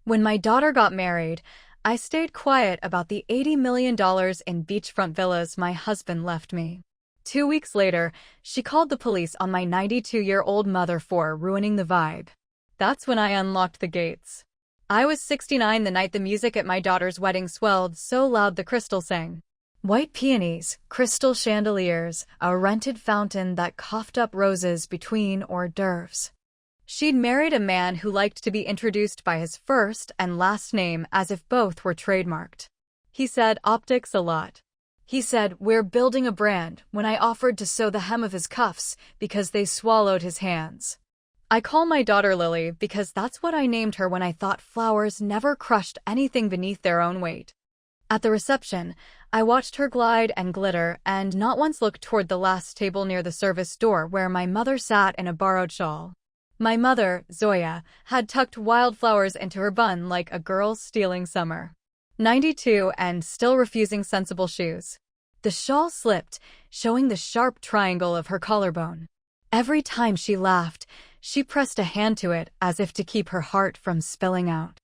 When my daughter got married, I stayed quiet about the $80 million in beachfront villas my husband left me. 2 weeks later, she called the police on my 92-year-old mother for ruining the vibe. That's when I unlocked the gates. I was 69 the night the music at my daughter's wedding swelled so loud the crystal sang. White peonies, crystal chandeliers, a rented fountain that coughed up roses between hors d'oeuvres. She'd married a man who liked to be introduced by his first and last name as if both were trademarked. He said optics a lot. He said, "We're building a brand," when I offered to sew the hem of his cuffs because they swallowed his hands. I call my daughter Lily because that's what I named her when I thought flowers never crushed anything beneath their own weight. At the reception, I watched her glide and glitter and not once looked toward the last table near the service door where my mother sat in a borrowed shawl. My mother, Zoya, had tucked wildflowers into her bun like a girl stealing summer. 92 and still refusing sensible shoes. The shawl slipped, showing the sharp triangle of her collarbone. Every time she laughed, she pressed a hand to it as if to keep her heart from spilling out.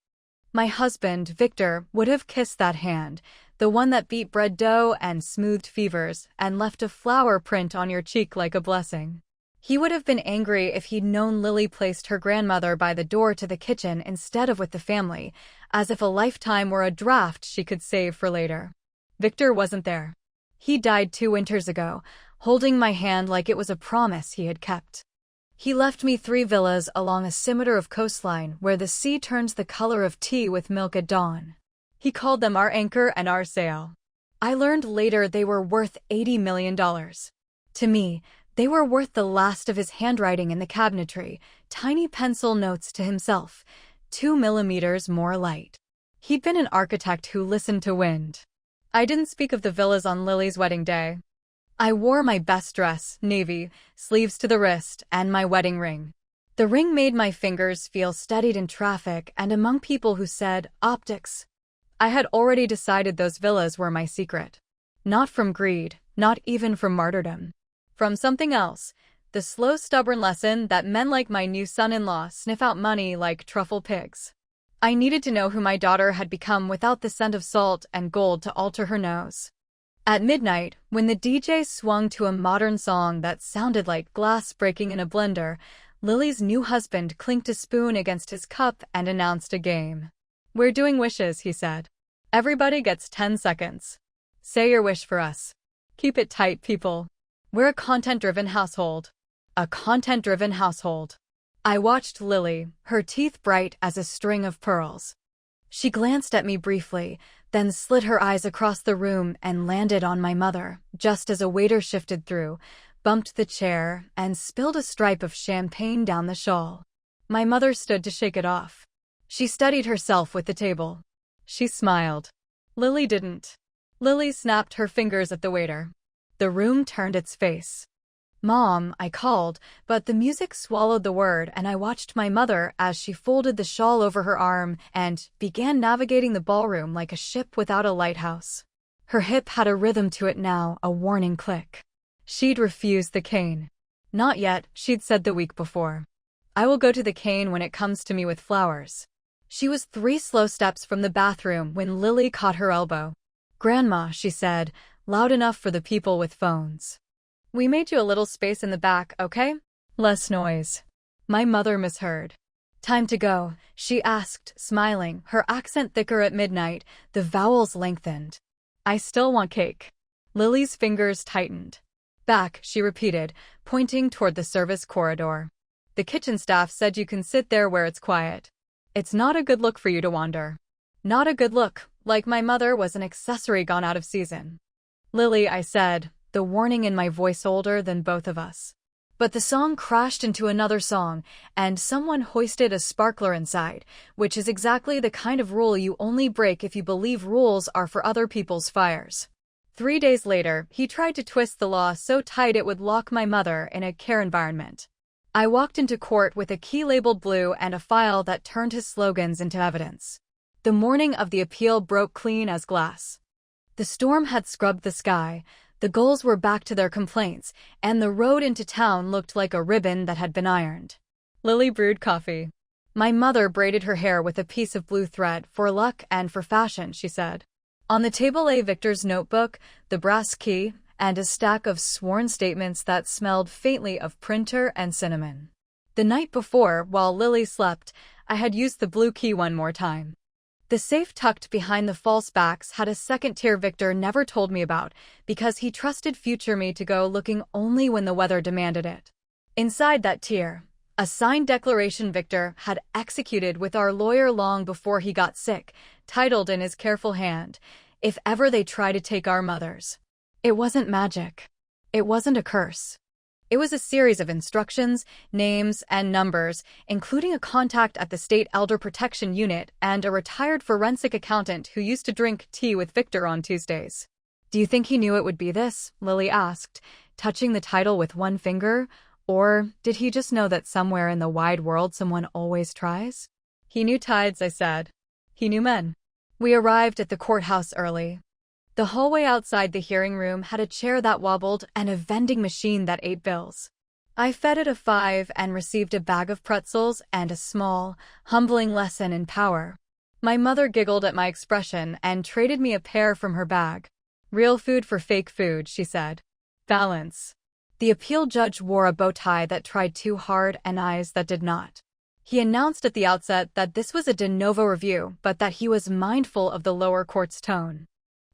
My husband, Victor, would have kissed that hand, the one that beat bread dough and smoothed fevers and left a flower print on your cheek like a blessing. He would have been angry if he'd known Lily placed her grandmother by the door to the kitchen instead of with the family, as if a lifetime were a draft she could save for later. Victor wasn't there. He died 2 winters ago, holding my hand like it was a promise he had kept. He left me 3 villas along a scimitar of coastline where the sea turns the color of tea with milk at dawn. He called them our anchor and our sail. I learned later they were worth $80 million. To me, they were worth the last of his handwriting in the cabinetry, tiny pencil notes to himself, 2 millimeters more light. He'd been an architect who listened to wind. I didn't speak of the villas on Lily's wedding day. I wore my best dress, navy, sleeves to the wrist, and my wedding ring. The ring made my fingers feel steadied in traffic and among people who said, optics. I had already decided those villas were my secret. Not from greed, not even from martyrdom. From something else, the slow, stubborn lesson that men like my new son-in-law sniff out money like truffle pigs. I needed to know who my daughter had become without the scent of salt and gold to alter her nose. At midnight, when the DJ swung to a modern song that sounded like glass breaking in a blender, Lily's new husband clinked a spoon against his cup and announced a game. "We're doing wishes," he said. "Everybody gets 10 seconds. Say your wish for us. Keep it tight, people. We're a content-driven household." A content-driven household. I watched Lily, her teeth bright as a string of pearls. She glanced at me briefly, then slid her eyes across the room and landed on my mother, just as a waiter shifted through, bumped the chair, and spilled a stripe of champagne down the shawl. My mother stood to shake it off. She steadied herself with the table. She smiled. Lily didn't. Lily snapped her fingers at the waiter. The room turned its face. "Mom," I called, but the music swallowed the word and I watched my mother as she folded the shawl over her arm and began navigating the ballroom like a ship without a lighthouse. Her hip had a rhythm to it now, a warning click. She'd refused the cane. Not yet, she'd said the week before. I will go to the cane when it comes to me with flowers. She was 3 slow steps from the bathroom when Lily caught her elbow. "Grandma," she said, loud enough for the people with phones. "We made you a little space in the back, okay? Less noise." My mother misheard. "Time to go?" she asked, smiling, her accent thicker at midnight, the vowels lengthened. "I still want cake." Lily's fingers tightened. "Back," she repeated, pointing toward the service corridor. "The kitchen staff said you can sit there where it's quiet. It's not a good look for you to wander." Not a good look, like my mother was an accessory gone out of season. "Lily," I said, the warning in my voice older than both of us. But the song crashed into another song, and someone hoisted a sparkler inside, which is exactly the kind of rule you only break if you believe rules are for other people's fires. 3 days later, he tried to twist the law so tight it would lock my mother in a care environment. I walked into court with a key labeled blue and a file that turned his slogans into evidence. The morning of the appeal broke clean as glass. The storm had scrubbed the sky, the gulls were back to their complaints, and the road into town looked like a ribbon that had been ironed. Lily brewed coffee. My mother braided her hair with a piece of blue thread for luck and for fashion, she said. On the table lay Victor's notebook, the brass key, and a stack of sworn statements that smelled faintly of printer and cinnamon. The night before, while Lily slept, I had used the blue key one more time. The safe tucked behind the false backs had a second tier Victor never told me about because he trusted future me to go looking only when the weather demanded it. Inside that tier, a signed declaration Victor had executed with our lawyer long before he got sick, titled in his careful hand, "If ever they try to take our mothers." It wasn't magic. It wasn't a curse. It was a series of instructions, names, and numbers, including a contact at the State Elder Protection Unit and a retired forensic accountant who used to drink tea with Victor on Tuesdays. "Do you think he knew it would be this?" Lily asked, touching the title with one finger. "Or did he just know that somewhere in the wide world someone always tries?" "He knew tides," I said. "He knew men." We arrived at the courthouse early. The hallway outside the hearing room had a chair that wobbled and a vending machine that ate bills. I fed it a 5 and received a bag of pretzels and a small, humbling lesson in power. My mother giggled at my expression and traded me a pear from her bag. "Real food for fake food," she said. "Balance." The appeal judge wore a bow tie that tried too hard and eyes that did not. He announced at the outset that this was a de novo review, but that he was mindful of the lower court's tone.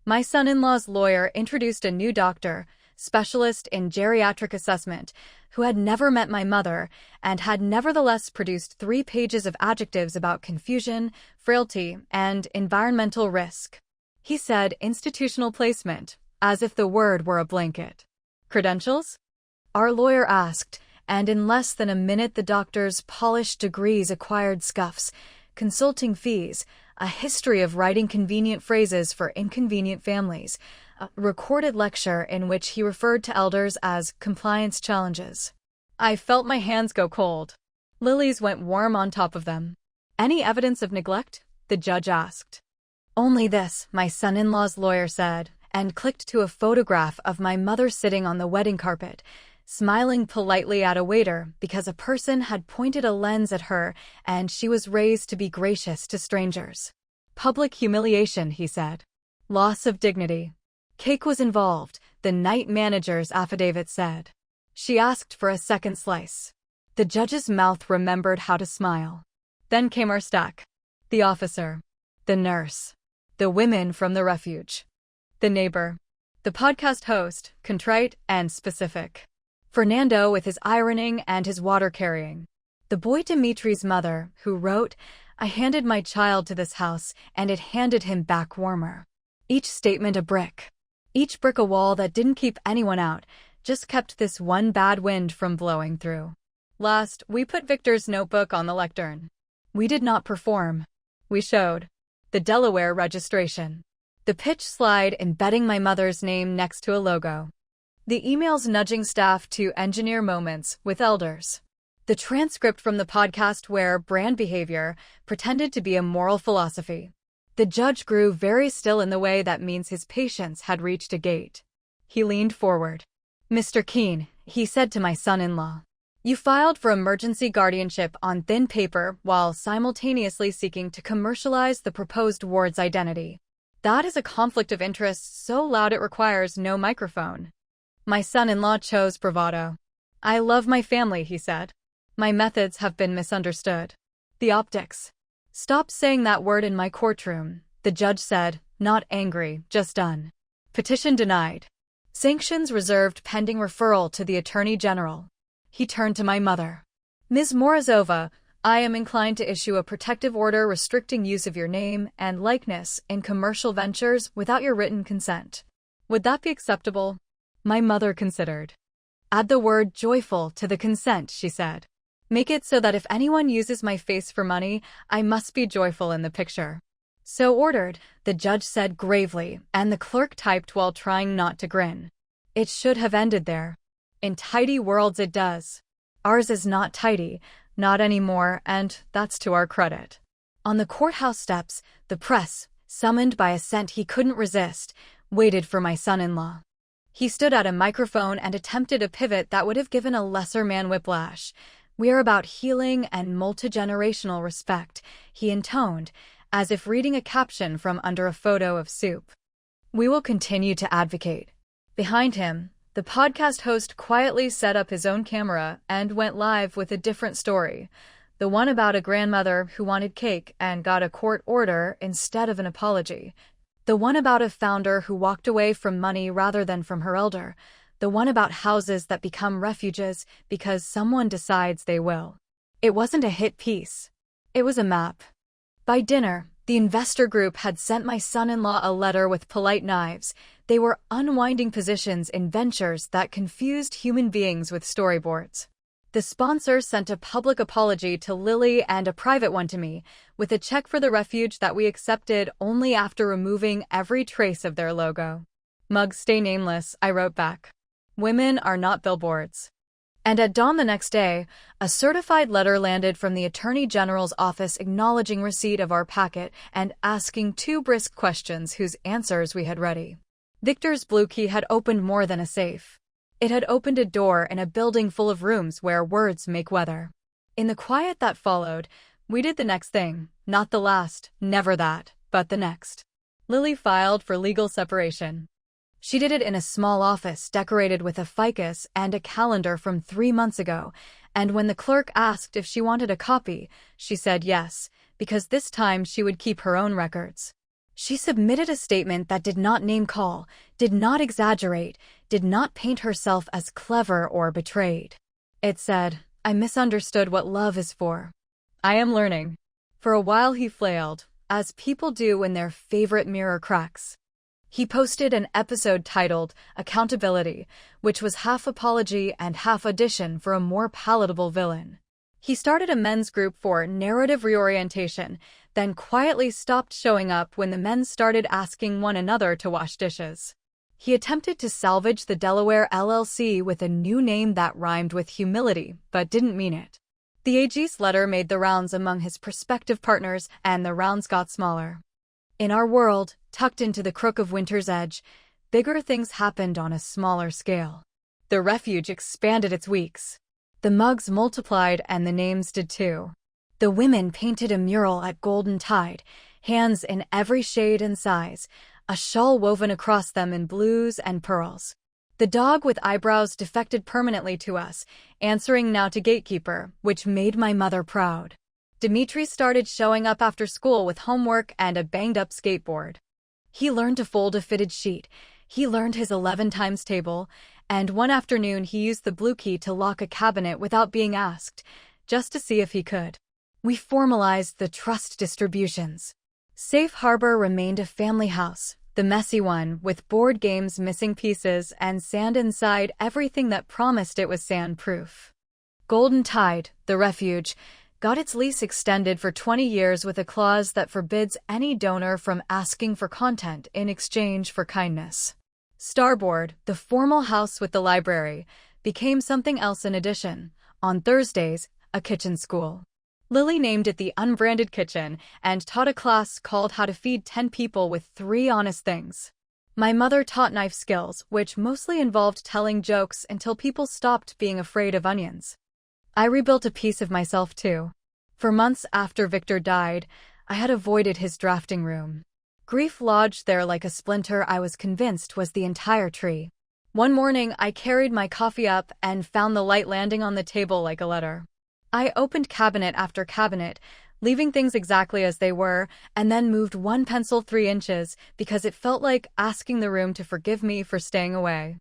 My son-in-law's lawyer introduced a new doctor, specialist in geriatric assessment, who had never met my mother and had nevertheless produced 3 pages of adjectives about confusion, frailty, and environmental risk. He said institutional placement, as if the word were a blanket. "Credentials?" our lawyer asked, and in less than a minute the doctor's polished degrees acquired scuffs, consulting fees, a history of writing convenient phrases for inconvenient families, a recorded lecture in which he referred to elders as compliance challenges. I felt my hands go cold. Lily's went warm on top of them. "Any evidence of neglect?" the judge asked. "Only this," my son-in-law's lawyer said, and clicked to a photograph of my mother sitting on the wedding carpet, smiling politely at a waiter because a person had pointed a lens at her and she was raised to be gracious to strangers. "Public humiliation," he said. "Loss of dignity." Cake was involved, the night manager's affidavit said. She asked for a second slice. The judge's mouth remembered how to smile. Then came our stack. The officer. The nurse. The women from the refuge. The neighbor. The podcast host, contrite and specific. Fernando with his ironing and his water carrying. The boy Dimitri's mother, who wrote, "I handed my child to this house, and it handed him back warmer." Each statement a brick. Each brick a wall that didn't keep anyone out, just kept this one bad wind from blowing through. Last, we put Victor's notebook on the lectern. We did not perform. We showed. The Delaware registration. The pitch slide embedding my mother's name next to a logo. The emails nudging staff to engineer moments with elders. The transcript from the podcast where brand behavior pretended to be a moral philosophy. The judge grew very still in the way that means his patience had reached a gate. He leaned forward. "Mr. Keene," he said to my son-in-law, "you filed for emergency guardianship on thin paper while simultaneously seeking to commercialize the proposed ward's identity. That is a conflict of interest so loud it requires no microphone." My son-in-law chose bravado. "I love my family," he said. "My methods have been misunderstood." The optics. "Stop saying that word in my courtroom," the judge said, not angry, just done. Petition denied. Sanctions reserved pending referral to the Attorney General. He turned to my mother. "Ms. Morozova, I am inclined to issue a protective order restricting use of your name and likeness in commercial ventures without your written consent. Would that be acceptable?" My mother considered. "Add the word joyful to the consent," she said. "Make it so that if anyone uses my face for money, I must be joyful in the picture." "So ordered," the judge said gravely, and the clerk typed while trying not to grin. It should have ended there. In tidy worlds it does. Ours is not tidy, not anymore, and that's to our credit. On the courthouse steps, the press, summoned by a scent he couldn't resist, waited for my son-in-law. He stood at a microphone and attempted a pivot that would have given a lesser man whiplash. We are about healing and multi-generational respect, he intoned, as if reading a caption from under a photo of soup. We will continue to advocate. Behind him, the podcast host quietly set up his own camera and went live with a different story, the one about a grandmother who wanted cake and got a court order instead of an apology, the one about a founder who walked away from money rather than from her elder, the one about houses that become refuges because someone decides they will. It wasn't a hit piece. It was a map. By dinner, the investor group had sent my son-in-law a letter with polite knives. They were unwinding positions in ventures that confused human beings with storyboards. The sponsor sent a public apology to Lily and a private one to me, with a check for the refuge that we accepted only after removing every trace of their logo. Mugs stay nameless, I wrote back. Women are not billboards. And at dawn the next day, a certified letter landed from the Attorney General's office acknowledging receipt of our packet and asking 2 brisk questions whose answers we had ready. Victor's blue key had opened more than a safe. It had opened a door in a building full of rooms where words make weather. In the quiet that followed, we did the next thing, not the last, never that, but the next. Lily filed for legal separation. She did it in a small office decorated with a ficus and a calendar from 3 months ago, and when the clerk asked if she wanted a copy, she said yes, because this time she would keep her own records. She submitted a statement that did not name-call, did not exaggerate, did not paint herself as clever or betrayed. It said, "I misunderstood what love is for. I am learning." For a while he flailed, as people do when their favorite mirror cracks. He posted an episode titled Accountability, which was half apology and half audition for a more palatable villain. He started a men's group for narrative reorientation, then quietly stopped showing up when the men started asking one another to wash dishes. He attempted to salvage the Delaware LLC with a new name that rhymed with humility, but didn't mean it. The AG's letter made the rounds among his prospective partners, and the rounds got smaller. In our world, tucked into the crook of winter's edge, bigger things happened on a smaller scale. The refuge expanded its weeks. The mugs multiplied and the names did too. The women painted a mural at Golden Tide, hands in every shade and size, a shawl woven across them in blues and pearls. The dog with eyebrows defected permanently to us, answering now to gatekeeper, which made my mother proud. Dimitri started showing up after school with homework and a banged-up skateboard. He learned to fold a fitted sheet, he learned his 11 times table, and one afternoon he used the blue key to lock a cabinet without being asked, just to see if he could. We formalized the trust distributions. Safe Harbor remained a family house, the messy one, with board games missing pieces and sand inside everything that promised it was sand-proof. Golden Tide, the refuge, got its lease extended for 20 years with a clause that forbids any donor from asking for content in exchange for kindness. Starboard, the formal house with the library, became something else in addition. On Thursdays, a kitchen school. Lily named it the Unbranded Kitchen and taught a class called How to Feed 10 People with 3 Honest Things. My mother taught knife skills, which mostly involved telling jokes until people stopped being afraid of onions. I rebuilt a piece of myself too. For months after Victor died, I had avoided his drafting room. Grief lodged there like a splinter I was convinced was the entire tree. One morning, I carried my coffee up and found the light landing on the table like a letter. I opened cabinet after cabinet, leaving things exactly as they were, and then moved one pencil 3 inches because it felt like asking the room to forgive me for staying away.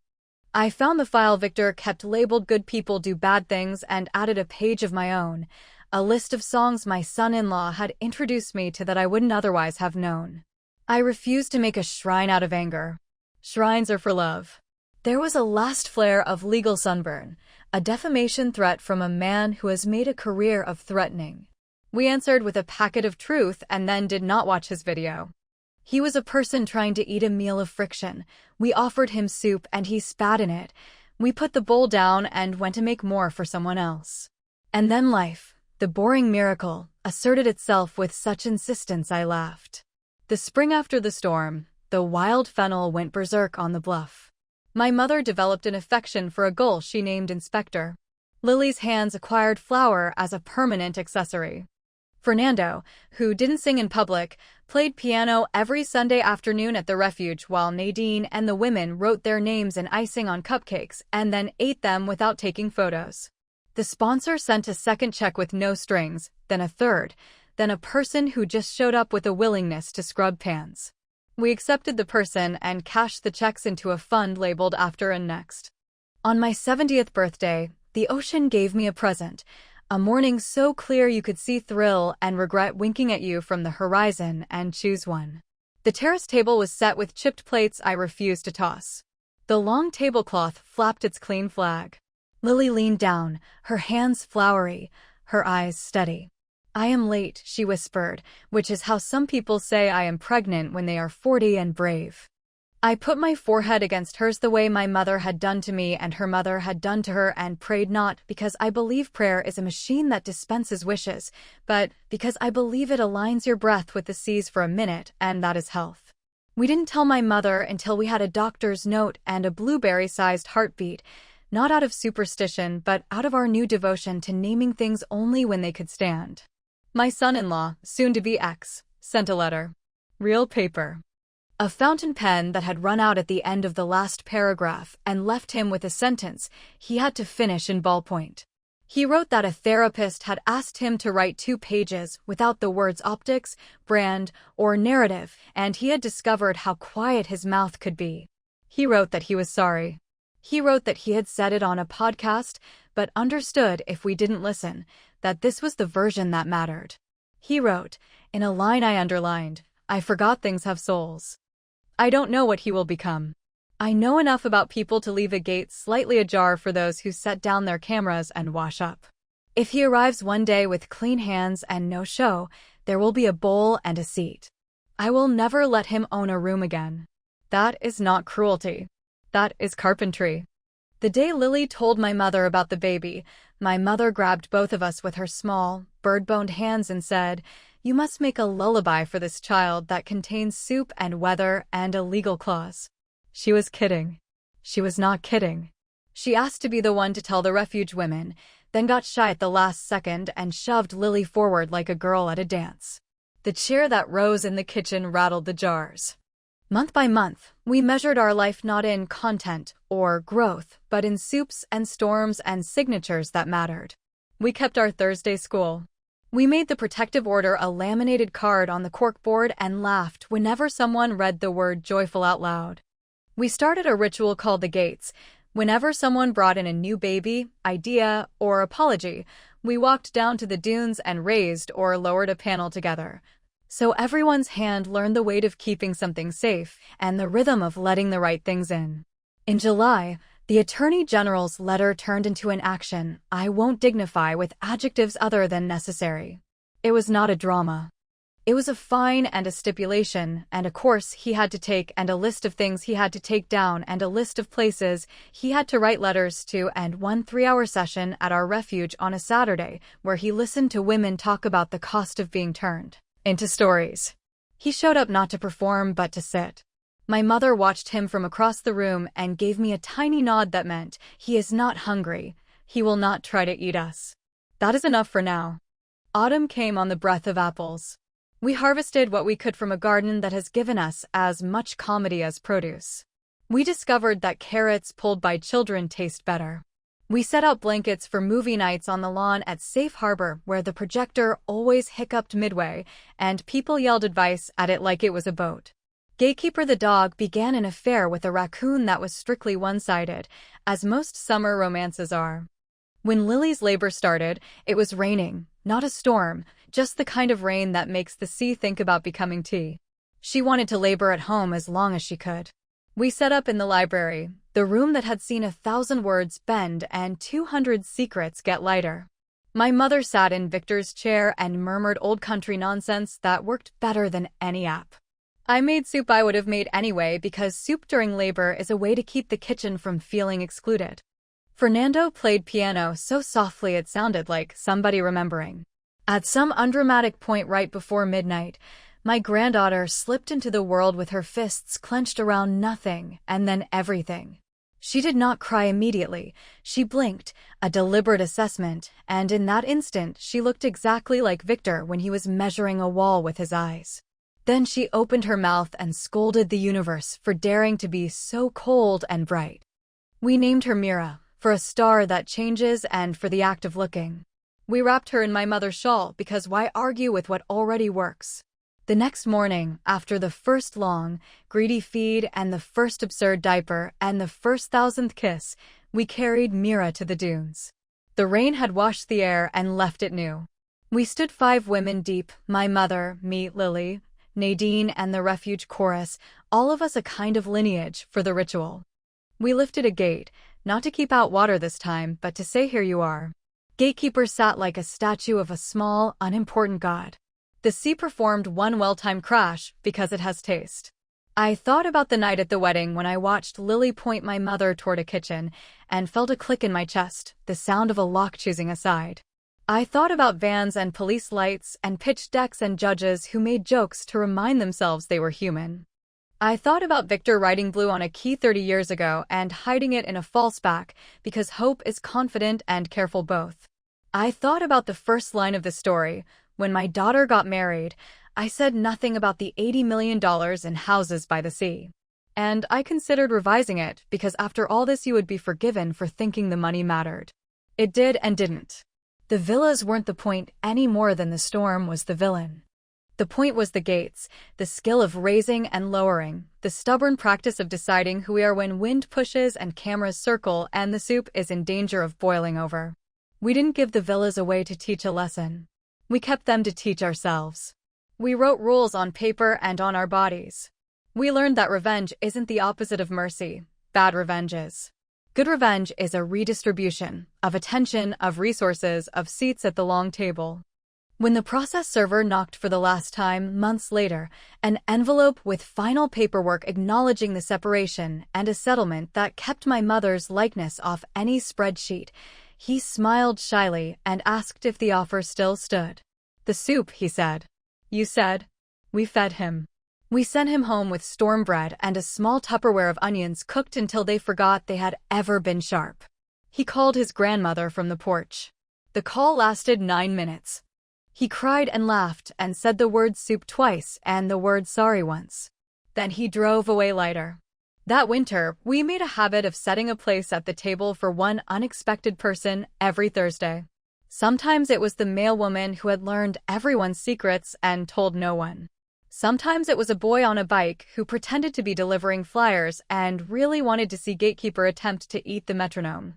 I found the file Victor kept labeled Good People Do Bad Things and added a page of my own, a list of songs my son-in-law had introduced me to that I wouldn't otherwise have known. I refused to make a shrine out of anger. Shrines are for love. There was a last flare of legal sunburn, a defamation threat from a man who has made a career of threatening. We answered with a packet of truth and then did not watch his video. He was a person trying to eat a meal of friction. We offered him soup and he spat in it. We put the bowl down and went to make more for someone else. And then life, the boring miracle, asserted itself with such insistence I laughed. The spring after the storm, the wild fennel went berserk on the bluff. My mother developed an affection for a gull she named Inspector. Lily's hands acquired flour as a permanent accessory. Fernando, who didn't sing in public, played piano every Sunday afternoon at the refuge while Nadine and the women wrote their names in icing on cupcakes and then ate them without taking photos. The sponsor sent a second check with no strings, then a third, then a person who just showed up with a willingness to scrub pans. We accepted the person and cashed the checks into a fund labeled After and Next. On my 70th birthday, the ocean gave me a present, a morning so clear you could see thrill and regret winking at you from the horizon and choose one. The terrace table was set with chipped plates I refused to toss. The long tablecloth flapped its clean flag. Lily leaned down, her hands floury, her eyes steady. "I am late," she whispered, which is how some people say I am pregnant when they are 40 and brave. I put my forehead against hers the way my mother had done to me and her mother had done to her and prayed not because I believe prayer is a machine that dispenses wishes, but because I believe it aligns your breath with the seas for a minute, and that is health. We didn't tell my mother until we had a doctor's note and a blueberry-sized heartbeat, not out of superstition but out of our new devotion to naming things only when they could stand. My son-in-law, soon-to-be ex, sent a letter. Real paper. A fountain pen that had run out at the end of the last paragraph and left him with a sentence he had to finish in ballpoint. He wrote that a therapist had asked him to write 2 pages without the words optics, brand, or narrative, and he had discovered how quiet his mouth could be. He wrote that he was sorry. He wrote that he had said it on a podcast, but understood if we didn't listen, that this was the version that mattered. He wrote, in a line I underlined, "I forgot things have souls." I don't know what he will become. I know enough about people to leave a gate slightly ajar for those who set down their cameras and wash up. If he arrives one day with clean hands and no show, there will be a bowl and a seat. I will never let him own a room again. That is not cruelty. That is carpentry. The day Lily told my mother about the baby, my mother grabbed both of us with her small, bird-boned hands and said, "You must make a lullaby for this child that contains soup and weather and a legal clause." She was kidding. She was not kidding. She asked to be the one to tell the refuge women, then got shy at the last second and shoved Lily forward like a girl at a dance. The chair that rose in the kitchen rattled the jars. Month by month, we measured our life not in content or growth, but in soups and storms and signatures that mattered. We kept our Thursday school. We made the protective order a laminated card on the corkboard and laughed whenever someone read the word joyful out loud. We started a ritual called the Gates. Whenever someone brought in a new baby, idea, or apology, we walked down to the dunes and raised or lowered a panel together. So everyone's hand learned the weight of keeping something safe and the rhythm of letting the right things in. In July, the Attorney General's letter turned into an action I won't dignify with adjectives other than necessary. It was not a drama. It was a fine and a stipulation and a course he had to take and a list of things he had to take down and a list of places he had to write letters to and 1 3-hour session at our refuge on a Saturday where he listened to women talk about the cost of being turned into stories. He showed up not to perform but to sit. My mother watched him from across the room and gave me a tiny nod that meant, he is not hungry. He will not try to eat us. That is enough for now. Autumn came on the breath of apples. We harvested what we could from a garden that has given us as much comedy as produce. We discovered that carrots pulled by children taste better. We set out blankets for movie nights on the lawn at Safe Harbor where the projector always hiccuped midway and people yelled advice at it like it was a boat. Gatekeeper the dog began an affair with a raccoon that was strictly one-sided, as most summer romances are. When Lily's labor started, it was raining, not a storm, just the kind of rain that makes the sea think about becoming tea. She wanted to labor at home as long as she could. We set up in the library, the room that had seen 1,000 words bend and 200 secrets get lighter. My mother sat in Victor's chair and murmured old country nonsense that worked better than any app. I made soup I would have made anyway because soup during labor is a way to keep the kitchen from feeling excluded. Fernando played piano so softly it sounded like somebody remembering. At some undramatic point right before midnight, my granddaughter slipped into the world with her fists clenched around nothing and then everything. She did not cry immediately. She blinked, a deliberate assessment, and in that instant she looked exactly like Victor when he was measuring a wall with his eyes. Then she opened her mouth and scolded the universe for daring to be so cold and bright. We named her Mira, for a star that changes and for the act of looking. We wrapped her in my mother's shawl because why argue with what already works? The next morning, after the first long, greedy feed and the first absurd diaper and the first 1,000th kiss, we carried Mira to the dunes. The rain had washed the air and left it new. We stood 5 women deep, my mother, me, Lily, Nadine, and the refuge chorus, all of us a kind of lineage for the ritual. We lifted a gate, not to keep out water this time, but to say here you are. Gatekeeper sat like a statue of a small, unimportant god. The sea performed one well-timed crash because it has taste. I thought about the night at the wedding when I watched Lily point my mother toward a kitchen and felt a click in my chest, the sound of a lock choosing a side. I thought about vans and police lights and pitch decks and judges who made jokes to remind themselves they were human. I thought about Victor writing blue on a key 30 years ago and hiding it in a false back because hope is confident and careful both. I thought about the first line of the story. When my daughter got married, I said nothing about the $80 million in houses by the sea. And I considered revising it because after all this you would be forgiven for thinking the money mattered. It did and didn't. The villas weren't the point any more than the storm was the villain. The point was the gates, the skill of raising and lowering, the stubborn practice of deciding who we are when wind pushes and cameras circle and the soup is in danger of boiling over. We didn't give the villas away to teach a lesson. We kept them to teach ourselves. We wrote rules on paper and on our bodies. We learned that revenge isn't the opposite of mercy. Bad revenge is. Good revenge is a redistribution of attention, of resources, of seats at the long table. When the process server knocked for the last time, months later, an envelope with final paperwork acknowledging the separation and a settlement that kept my mother's likeness off any spreadsheet, he smiled shyly and asked if the offer still stood. The soup, he said. You said. We fed him. We sent him home with storm bread and a small Tupperware of onions cooked until they forgot they had ever been sharp. He called his grandmother from the porch. The call lasted 9 minutes. He cried and laughed and said the word soup twice and the word sorry once. Then he drove away lighter. That winter, we made a habit of setting a place at the table for one unexpected person every Thursday. Sometimes it was the mailwoman who had learned everyone's secrets and told no one. Sometimes it was a boy on a bike who pretended to be delivering flyers and really wanted to see Gatekeeper attempt to eat the metronome.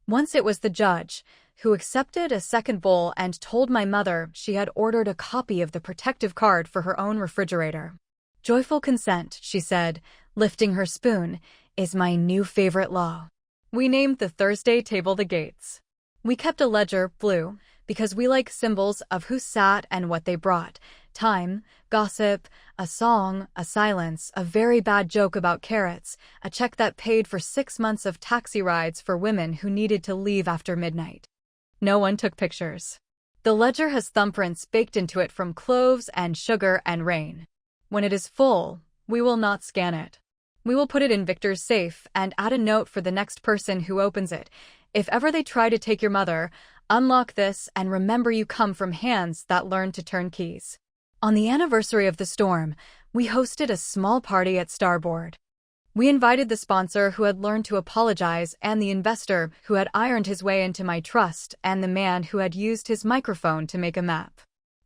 Once it was the judge, who accepted a second bowl and told my mother she had ordered a copy of the protective card for her own refrigerator. Joyful consent, she said, lifting her spoon, is my new favorite law. We named the Thursday table the Gates. We kept a ledger, blue, because we like symbols of who sat and what they brought. Time, gossip, a song, a silence, a very bad joke about carrots, a check that paid for 6 months of taxi rides for women who needed to leave after midnight. No one took pictures. The ledger has thumbprints baked into it from cloves and sugar and rain. When it is full, we will not scan it. We will put it in Victor's safe and add a note for the next person who opens it. If ever they try to take your mother, unlock this and remember you come from hands that learn to turn keys. On the anniversary of the storm, we hosted a small party at Starboard. We invited the sponsor who had learned to apologize and the investor who had ironed his way into my trust and the man who had used his microphone to make a map.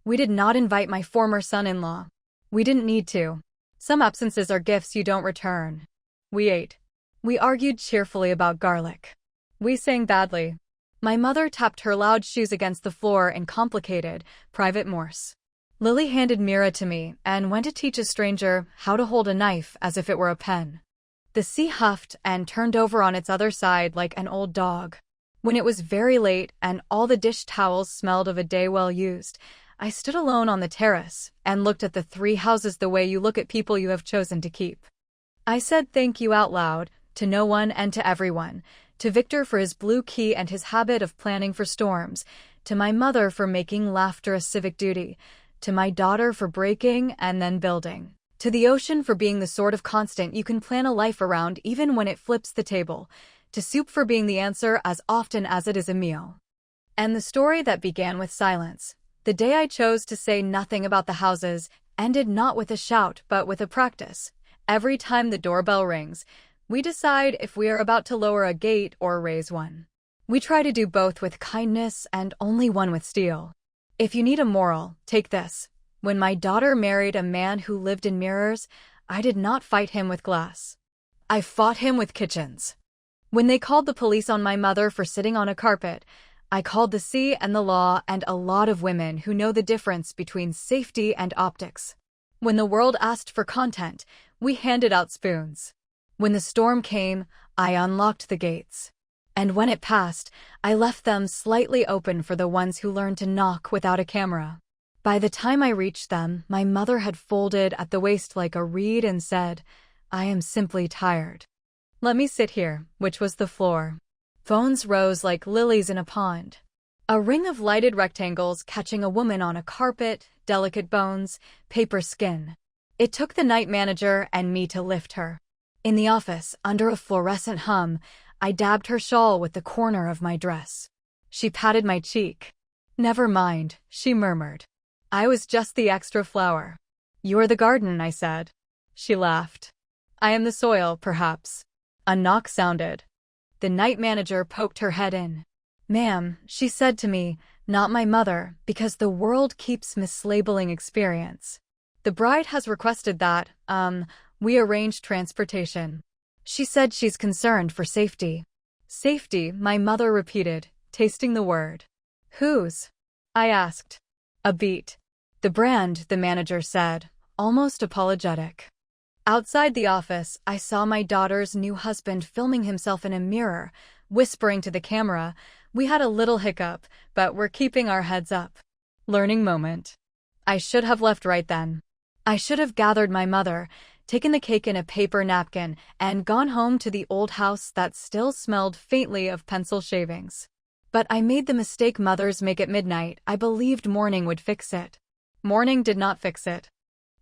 We did not invite my former son-in-law. We didn't need to. Some absences are gifts you don't return. We ate. We argued cheerfully about garlic. We sang badly. My mother tapped her loud shoes against the floor in complicated, private Morse. Lily handed Mira to me and went to teach a stranger how to hold a knife as if it were a pen. The sea huffed and turned over on its other side like an old dog. When it was very late and all the dish towels smelled of a day well used, I stood alone on the terrace and looked at the 3 houses the way you look at people you have chosen to keep. I said thank you out loud, to no one and to everyone, to Victor for his blue key and his habit of planning for storms, to my mother for making laughter a civic duty, to my daughter for breaking and then building, To the ocean for being the sort of constant you can plan a life around even when it flips the table. To soup for being the answer as often as it is a meal. And the story that began with silence. The day I chose to say nothing about the houses ended not with a shout but with a practice. Every time the doorbell rings, we decide if we are about to lower a gate or raise one. We try to do both with kindness and only one with steel. If you need a moral, take this. When my daughter married a man who lived in mirrors, I did not fight him with glass. I fought him with kitchens. When they called the police on my mother for sitting on a carpet, I called the sea and the law and a lot of women who know the difference between safety and optics. When the world asked for content, we handed out spoons. When the storm came, I unlocked the gates. And when it passed, I left them slightly open for the ones who learned to knock without a camera. By the time I reached them, my mother had folded at the waist like a reed and said, "I am simply tired. Let me sit here," which was the floor. Phones rose like lilies in a pond. A ring of lighted rectangles catching a woman on a carpet, delicate bones, paper skin. It took the night manager and me to lift her. In the office, under a fluorescent hum, I dabbed her shawl with the corner of my dress. She patted my cheek. "Never mind," she murmured. "I was just the extra flower." "You're the garden," I said. She laughed. "I am the soil, perhaps." A knock sounded. The night manager poked her head in. "Ma'am," she said to me, "not my mother, because the world keeps mislabeling experience. The bride has requested that, we arrange transportation." She said she's concerned for safety. "Safety," my mother repeated, tasting the word. "Whose?" I asked. "A beat. The brand," the manager said, almost apologetic. Outside the office, I saw my daughter's new husband filming himself in a mirror, whispering to the camera. We had a little hiccup, but we're keeping our heads up. Learning moment. I should have left right then. I should have gathered my mother, taken the cake in a paper napkin, and gone home to the old house that still smelled faintly of pencil shavings. But I made the mistake mothers make at midnight. I believed morning would fix it. Morning did not fix it.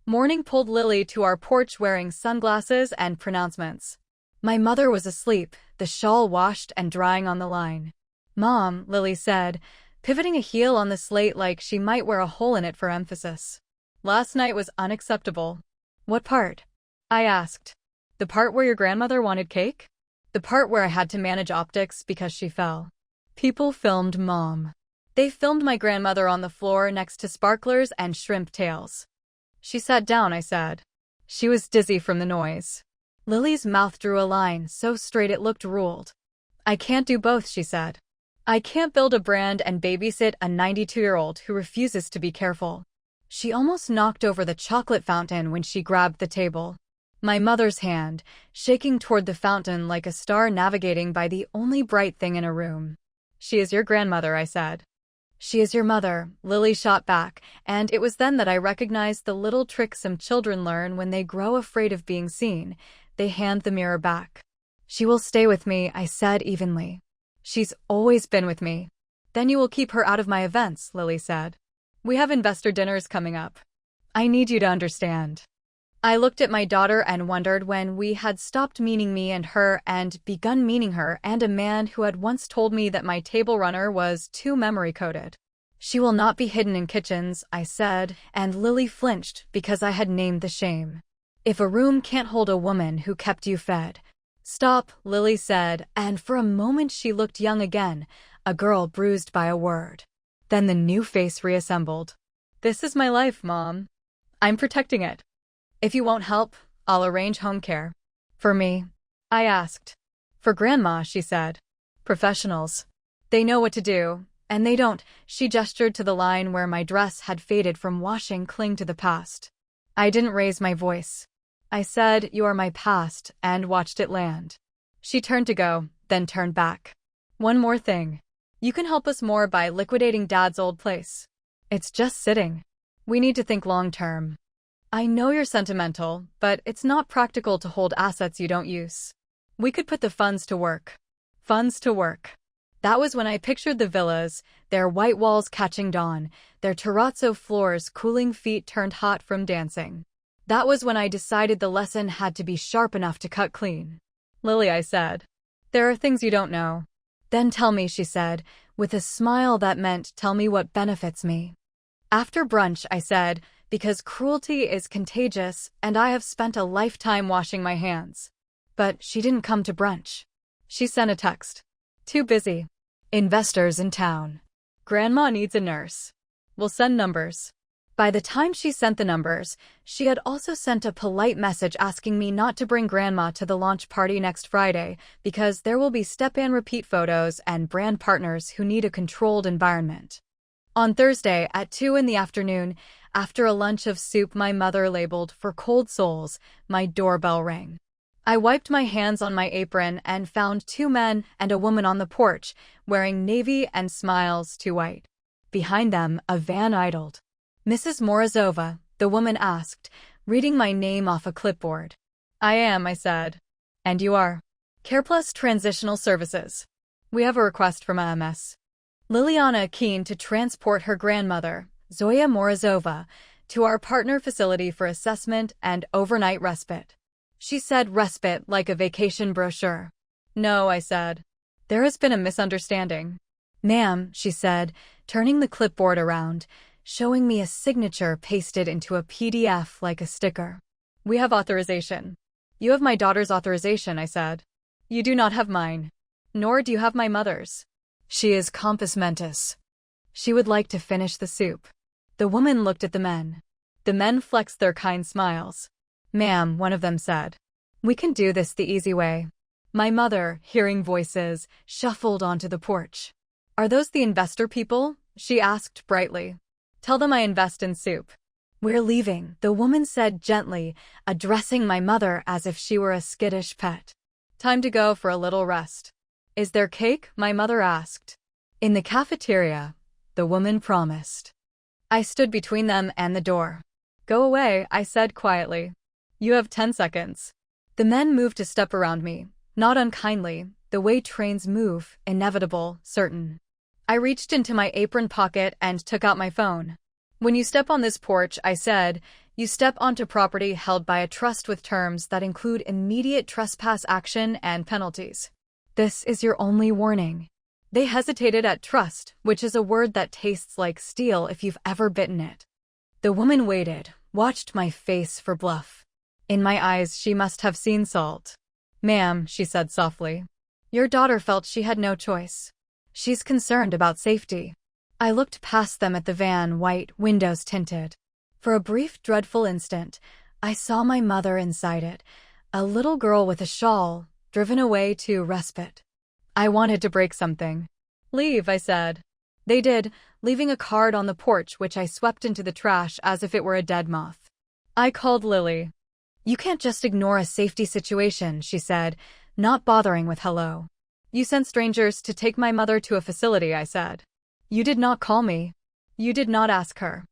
Morning pulled Lily to our porch wearing sunglasses and pronouncements. My mother was asleep, the shawl washed and drying on the line. "Mom," Lily said, pivoting a heel on the slate like she might wear a hole in it for emphasis. "Last night was unacceptable." "What part?" I asked. "The part where your grandmother wanted cake?" "The part where I had to manage optics because she fell." People filmed Mom. They filmed my grandmother on the floor next to sparklers and shrimp tails. "She sat down," I said. She was dizzy from the noise. Lily's mouth drew a line so straight it looked ruled. "I can't do both," she said. "I can't build a brand and babysit a 92-year-old who refuses to be careful." She almost knocked over the chocolate fountain when she grabbed the table. My mother's hand, shaking toward the fountain like a star navigating by the only bright thing in a room. "She is your grandmother," I said. "She is your mother," Lily shot back, and it was then that I recognized the little trick some children learn when they grow afraid of being seen. They hand the mirror back. "She will stay with me," I said evenly. "She's always been with me." "Then you will keep her out of my events," Lily said. "We have investor dinners coming up. I need you to understand." I looked at my daughter and wondered when we had stopped meaning me and her and begun meaning her and a man who had once told me that my table runner was too memory-coded. "She will not be hidden in kitchens," I said, and Lily flinched because I had named the shame. "If a room can't hold a woman who kept you fed." "Stop," Lily said, and for a moment she looked young again, a girl bruised by a word. Then the new face reassembled. "This is my life, Mom. I'm protecting it. If you won't help, I'll arrange home care." "For me?" I asked. "For Grandma," she said. "Professionals. They know what to do, and they don't." She gestured to the line where my dress had faded from washing cling to the past. I didn't raise my voice. I said, "You are my past," and watched it land. She turned to go, then turned back. "One more thing. You can help us more by liquidating Dad's old place. It's just sitting. We need to think long-term. I know you're sentimental, but it's not practical to hold assets you don't use. We could put the funds to work." Funds to work. That was when I pictured the villas, their white walls catching dawn, their terrazzo floors cooling feet turned hot from dancing. That was when I decided the lesson had to be sharp enough to cut clean. Lily, I said, there are things you don't know. Then tell me, she said, with a smile that meant tell me what benefits me. After brunch, I said, because cruelty is contagious and I have spent a lifetime washing my hands. But she didn't come to brunch. She sent a text. Too busy. Investors in town. Grandma needs a nurse. We'll send numbers. By the time she sent the numbers, she had also sent a polite message asking me not to bring Grandma to the launch party next Friday because there will be step-and repeat photos and brand partners who need a controlled environment. On Thursday at 2 in the afternoon, after a lunch of soup my mother labeled for cold souls, my doorbell rang. I wiped my hands on my apron and found 2 men and a woman on the porch, wearing navy and smiles too white. Behind them, a van idled. Mrs. Morozova, the woman asked, reading my name off a clipboard. I am, I said. And you are? CarePlus Transitional Services. We have a request from AMS. Liliana keen to transport her grandmother, Zoya Morozova, to our partner facility for assessment and overnight respite. She said respite like a vacation brochure. No, I said. There has been a misunderstanding. Ma'am, she said, turning the clipboard around, showing me a signature pasted into a PDF like a sticker. We have authorization. You have my daughter's authorization, I said. You do not have mine. Nor do you have my mother's. She is compos mentis. She would like to finish the soup. The woman looked at the men. The men flexed their kind smiles. Ma'am, one of them said. We can do this the easy way. My mother, hearing voices, shuffled onto the porch. Are those the investor people? She asked brightly. Tell them I invest in soup. We're leaving, the woman said gently, addressing my mother as if she were a skittish pet. Time to go for a little rest. Is there cake? My mother asked. In the cafeteria, the woman promised. I stood between them and the door. Go away, I said quietly. You have 10 seconds. The men moved to step around me, not unkindly, the way trains move, inevitable, certain. I reached into my apron pocket and took out my phone. When you step on this porch, I said, you step onto property held by a trust with terms that include immediate trespass action and penalties. This is your only warning. They hesitated at trust, which is a word that tastes like steel if you've ever bitten it. The woman waited, watched my face for bluff. In my eyes, she must have seen salt. Ma'am, she said softly. Your daughter felt she had no choice. She's concerned about safety. I looked past them at the van, white, windows tinted. For a brief, dreadful instant, I saw my mother inside it, a little girl with a shawl, driven away to respite. I wanted to break something. Leave, I said. They did, leaving a card on the porch which I swept into the trash as if it were a dead moth. I called Lily. You can't just ignore a safety situation, she said, not bothering with hello. You sent strangers to take my mother to a facility, I said. You did not call me. You did not ask her.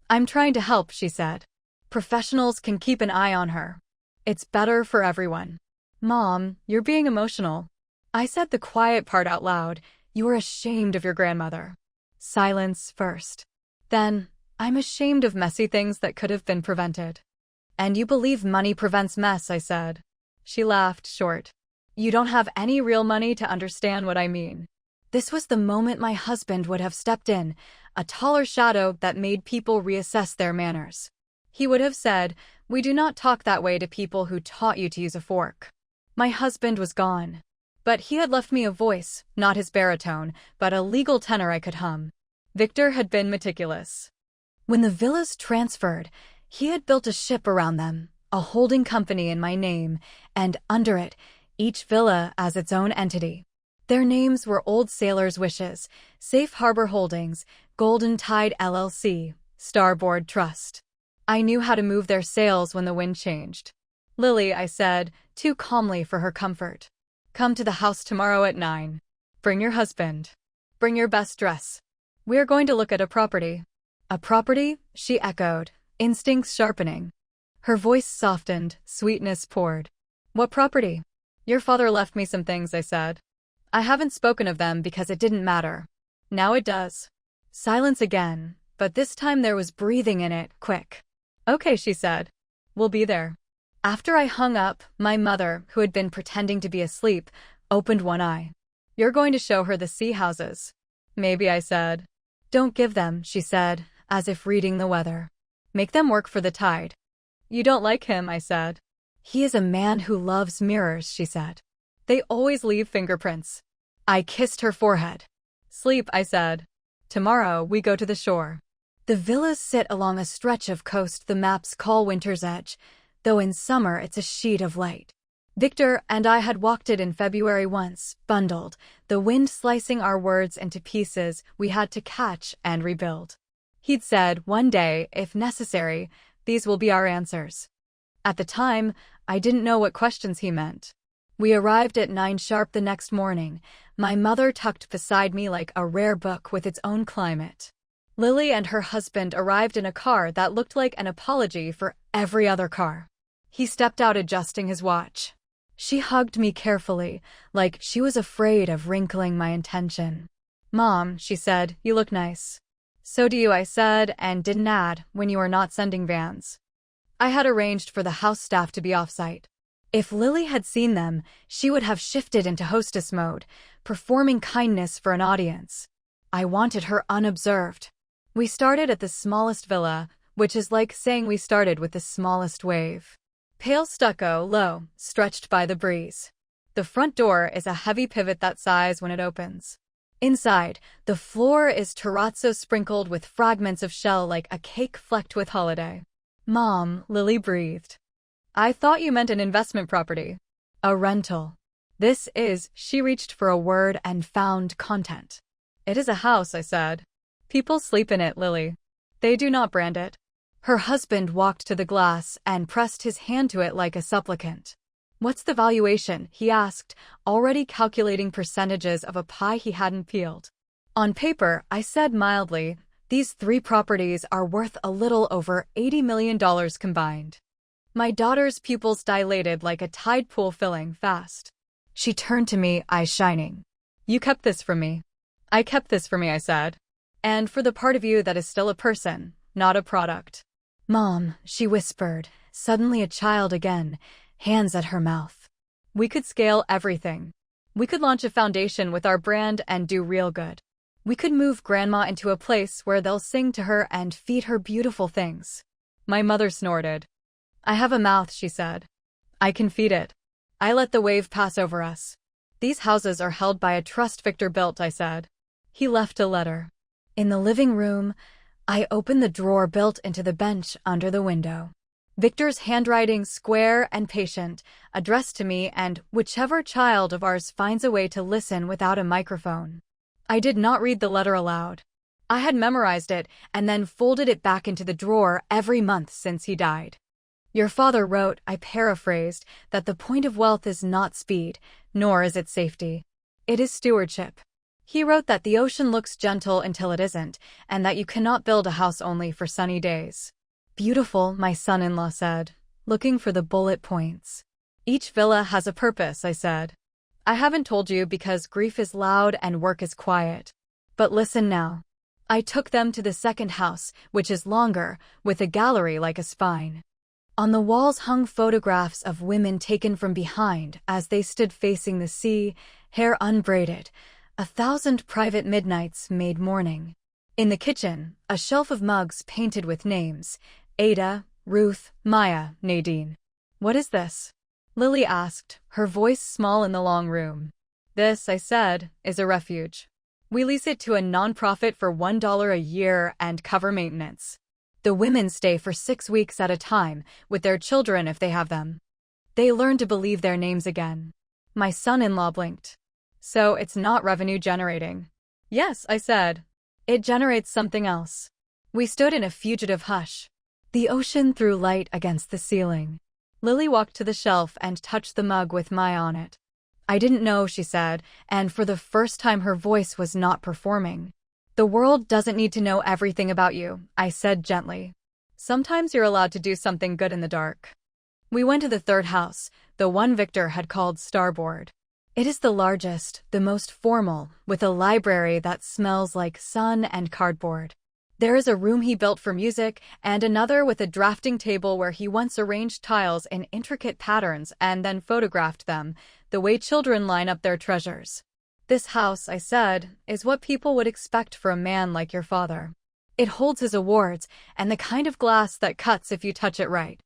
I'm trying to help, she said. Professionals can keep an eye on her. It's better for everyone. Mom, you're being emotional. I said the quiet part out loud. You are ashamed of your grandmother. Silence first. Then, I'm ashamed of messy things that could have been prevented. And you believe money prevents mess, I said. She laughed short. You don't have any real money to understand what I mean. This was the moment my husband would have stepped in, a taller shadow that made people reassess their manners. He would have said, we do not talk that way to people who taught you to use a fork. My husband was gone. But he had left me a voice, not his baritone, but a legal tenor I could hum. Victor had been meticulous. When the villas transferred, he had built a ship around them, a holding company in my name, and under it, each villa as its own entity. Their names were Old Sailor's Wishes, Safe Harbor Holdings, Golden Tide LLC, Starboard Trust. I knew how to move their sails when the wind changed. Lily, I said, too calmly for her comfort. Come to the house tomorrow at 9. Bring your husband. Bring your best dress. We're going to look at a property. A property? She echoed, instincts sharpening. Her voice softened, sweetness poured. What property? Your father left me some things, I said. I haven't spoken of them because it didn't matter. Now it does. Silence again, but this time there was breathing in it, quick. Okay, she said. We'll be there. After I hung up, my mother, who had been pretending to be asleep, opened one eye. You're going to show her the sea houses. Maybe, I said. Don't give them, she said, as if reading the weather. Make them work for the tide. You don't like him, I said. He is a man who loves mirrors, she said. They always leave fingerprints. I kissed her forehead. Sleep, I said. Tomorrow we go to the shore. The villas sit along a stretch of coast the maps call Winter's Edge, though in summer it's a sheet of light. Victor and I had walked it in February once, bundled, the wind slicing our words into pieces we had to catch and rebuild. He'd said, one day, if necessary, these will be our answers. At the time, I didn't know what questions he meant. We arrived at 9 sharp the next morning, my mother tucked beside me like a rare book with its own climate. Lily and her husband arrived in a car that looked like an apology for every other car. He stepped out adjusting his watch. She hugged me carefully, like she was afraid of wrinkling my intention. Mom, she said, you look nice. So do you, I said, and didn't add, when you are not sending vans. I had arranged for the house staff to be off-site. If Lily had seen them, she would have shifted into hostess mode, performing kindness for an audience. I wanted her unobserved. We started at the smallest villa, which is like saying we started with the smallest wave. Pale stucco, low, stretched by the breeze. The front door is a heavy pivot that sighs when it opens. Inside, the floor is terrazzo sprinkled with fragments of shell like a cake flecked with holiday. Mom, Lily breathed. I thought you meant an investment property. A rental. This is, she reached for a word and found content. It is a house, I said. People sleep in it, Lily. They do not brand it. Her husband walked to the glass and pressed his hand to it like a supplicant. What's the valuation? He asked, already calculating percentages of a pie he hadn't peeled. On paper, I said mildly, these 3 properties are worth a little over $80 million combined. My daughter's pupils dilated like a tide pool filling fast. She turned to me, eyes shining. You kept this from me. I kept this for me, I said. And for the part of you that is still a person, not a product. Mom, she whispered, suddenly a child again, hands at her mouth. We could scale everything. We could launch a foundation with our brand and do real good. We could move Grandma into a place where they'll sing to her and feed her beautiful things. My mother snorted. I have a mouth, she said. I can feed it. I let the wave pass over us. These houses are held by a trust Victor built, I said. He left a letter. In the living room, I opened the drawer built into the bench under the window. Victor's handwriting, square and patient, addressed to me and whichever child of ours finds a way to listen without a microphone. I did not read the letter aloud. I had memorized it and then folded it back into the drawer every month since he died. Your father wrote, I paraphrased, that the point of wealth is not speed, nor is it safety. It is stewardship. He wrote that the ocean looks gentle until it isn't, and that you cannot build a house only for sunny days. Beautiful, my son-in-law said, looking for the bullet points. Each villa has a purpose, I said. I haven't told you because grief is loud and work is quiet. But listen now. I took them to the second house, which is longer, with a gallery like a spine. On the walls hung photographs of women taken from behind as they stood facing the sea, hair unbraided. 1,000 private midnights made morning. In the kitchen, a shelf of mugs painted with names. Ada, Ruth, Maya, Nadine. What is this? Lily asked, her voice small in the long room. This, I said, is a refuge. We lease it to a nonprofit for $1 a year and cover maintenance. The women stay for 6 weeks at a time, with their children if they have them. They learn to believe their names again. My son-in-law blinked. So it's not revenue generating. Yes, I said. It generates something else. We stood in a fugitive hush. The ocean threw light against the ceiling. Lily walked to the shelf and touched the mug with Maya on it. I didn't know, she said, and for the first time her voice was not performing. The world doesn't need to know everything about you, I said gently. Sometimes you're allowed to do something good in the dark. We went to the third house, the one Victor had called Starboard. It is the largest, the most formal, with a library that smells like sun and cardboard. There is a room he built for music, and another with a drafting table where he once arranged tiles in intricate patterns and then photographed them, the way children line up their treasures. This house, I said, is what people would expect for a man like your father. It holds his awards, and the kind of glass that cuts if you touch it right.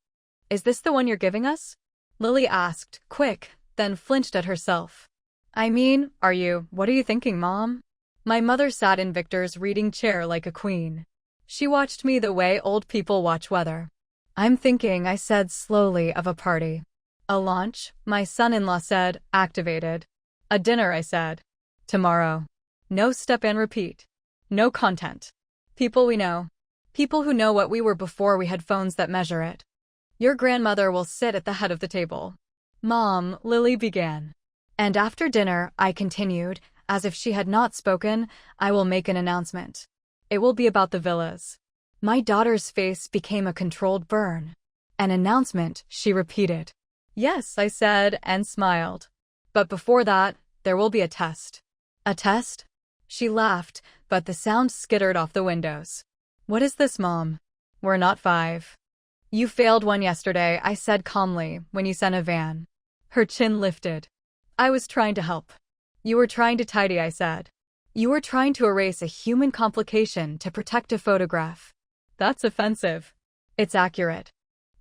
Is this the one you're giving us? Lily asked, quick, then flinched at herself. I mean, what are you thinking, Mom? My mother sat in Victor's reading chair like a queen. She watched me the way old people watch weather. I'm thinking, I said slowly, of a party. A launch, my son-in-law said, activated. A dinner, I said. Tomorrow. No step and repeat. No content. People we know. People who know what we were before we had phones that measure it. Your grandmother will sit at the head of the table. Mom, Lily began. And after dinner, I continued, as if she had not spoken, I will make an announcement. It will be about the villas. My daughter's face became a controlled burn. An announcement, she repeated. Yes, I said, and smiled. But before that, there will be a test. A test? She laughed, but the sound skittered off the windows. What is this, Mom? We're not 5. You failed one yesterday, I said calmly, when you sent a van. Her chin lifted. I was trying to help. You were trying to tidy, I said. You were trying to erase a human complication to protect a photograph. That's offensive. It's accurate.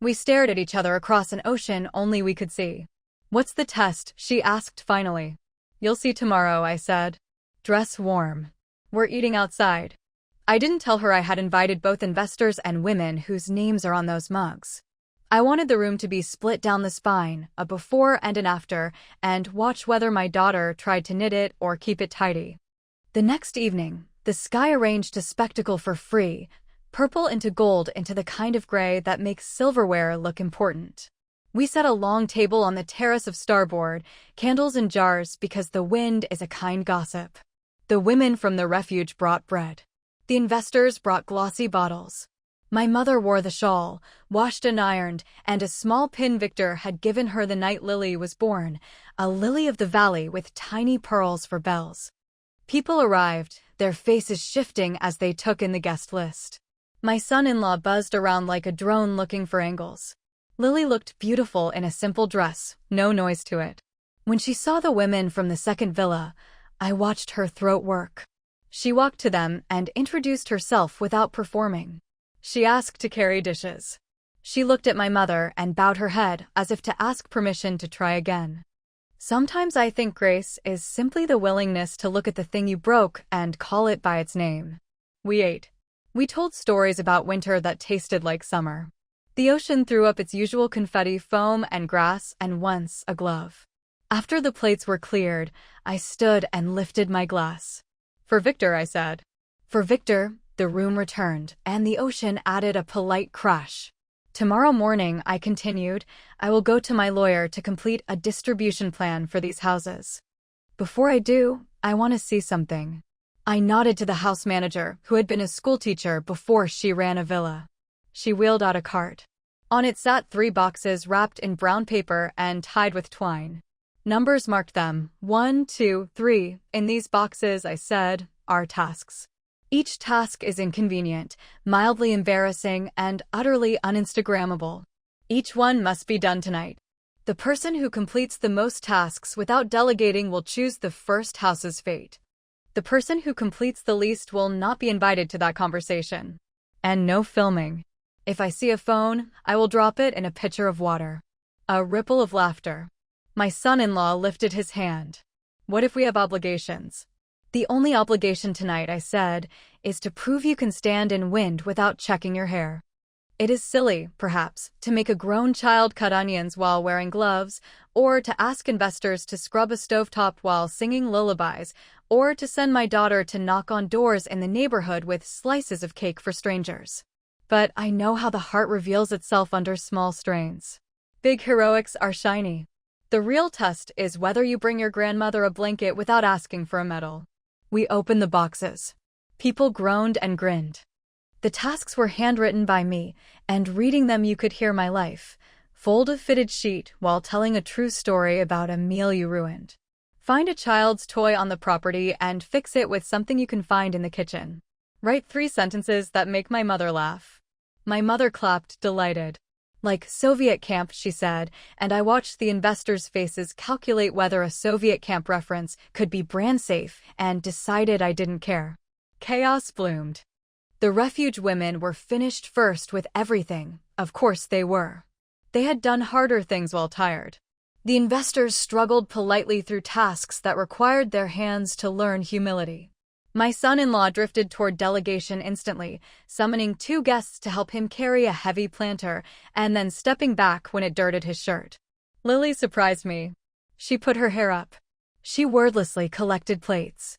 We stared at each other across an ocean only we could see. What's the test? She asked finally. You'll see tomorrow, I said. Dress warm. We're eating outside. I didn't tell her I had invited both investors and women whose names are on those mugs. I wanted the room to be split down the spine, a before and an after, and watch whether my daughter tried to knit it or keep it tidy. The next evening, the sky arranged a spectacle for free, purple into gold into the kind of gray that makes silverware look important. We set a long table on the terrace of starboard, candles in jars because the wind is a kind gossip. The women from the refuge brought bread. The investors brought glossy bottles. My mother wore the shawl, washed and ironed, and a small pin Victor had given her the night Lily was born, a lily of the valley with tiny pearls for bells. People arrived, their faces shifting as they took in the guest list. My son-in-law buzzed around like a drone looking for angles. Lily looked beautiful in a simple dress, no noise to it. When she saw the women from the second villa, I watched her throat work. She walked to them and introduced herself without performing. She asked to carry dishes. She looked at my mother and bowed her head as if to ask permission to try again. Sometimes I think grace is simply the willingness to look at the thing you broke and call it by its name. We ate. We told stories about winter that tasted like summer. The ocean threw up its usual confetti, foam and grass, and once a glove. After the plates were cleared, I stood and lifted my glass. For Victor, I said. For Victor, the room returned, and the ocean added a polite crash. Tomorrow morning, I continued, I will go to my lawyer to complete a distribution plan for these houses. Before I do, I want to see something. I nodded to the house manager, who had been a schoolteacher before she ran a villa. She wheeled out a cart. On it sat 3 boxes wrapped in brown paper and tied with twine. Numbers marked them, 1, 2, 3. In these boxes, I said, are tasks. Each task is inconvenient, mildly embarrassing, and utterly uninstagrammable. Each one must be done tonight. The person who completes the most tasks without delegating will choose the first house's fate. The person who completes the least will not be invited to that conversation. And no filming. If I see a phone, I will drop it in a pitcher of water. A ripple of laughter. My son-in-law lifted his hand. What if we have obligations? The only obligation tonight, I said, is to prove you can stand in wind without checking your hair. It is silly, perhaps, to make a grown child cut onions while wearing gloves, or to ask investors to scrub a stovetop while singing lullabies, or to send my daughter to knock on doors in the neighborhood with slices of cake for strangers. But I know how the heart reveals itself under small strains. Big heroics are shiny. The real test is whether you bring your grandmother a blanket without asking for a medal. We opened the boxes. People groaned and grinned. The tasks were handwritten by me, and reading them you could hear my life. Fold a fitted sheet while telling a true story about a meal you ruined. Find a child's toy on the property and fix it with something you can find in the kitchen. Write 3 sentences that make my mother laugh. My mother clapped, delighted. Like Soviet camp, she said, and I watched the investors' faces calculate whether a Soviet camp reference could be brand safe and decided I didn't care. Chaos bloomed. The refuge women were finished first with everything. Of course they were. They had done harder things while tired. The investors struggled politely through tasks that required their hands to learn humility. My son-in-law drifted toward delegation instantly, summoning 2 guests to help him carry a heavy planter, and then stepping back when it dirted his shirt. Lily surprised me. She put her hair up. She wordlessly collected plates.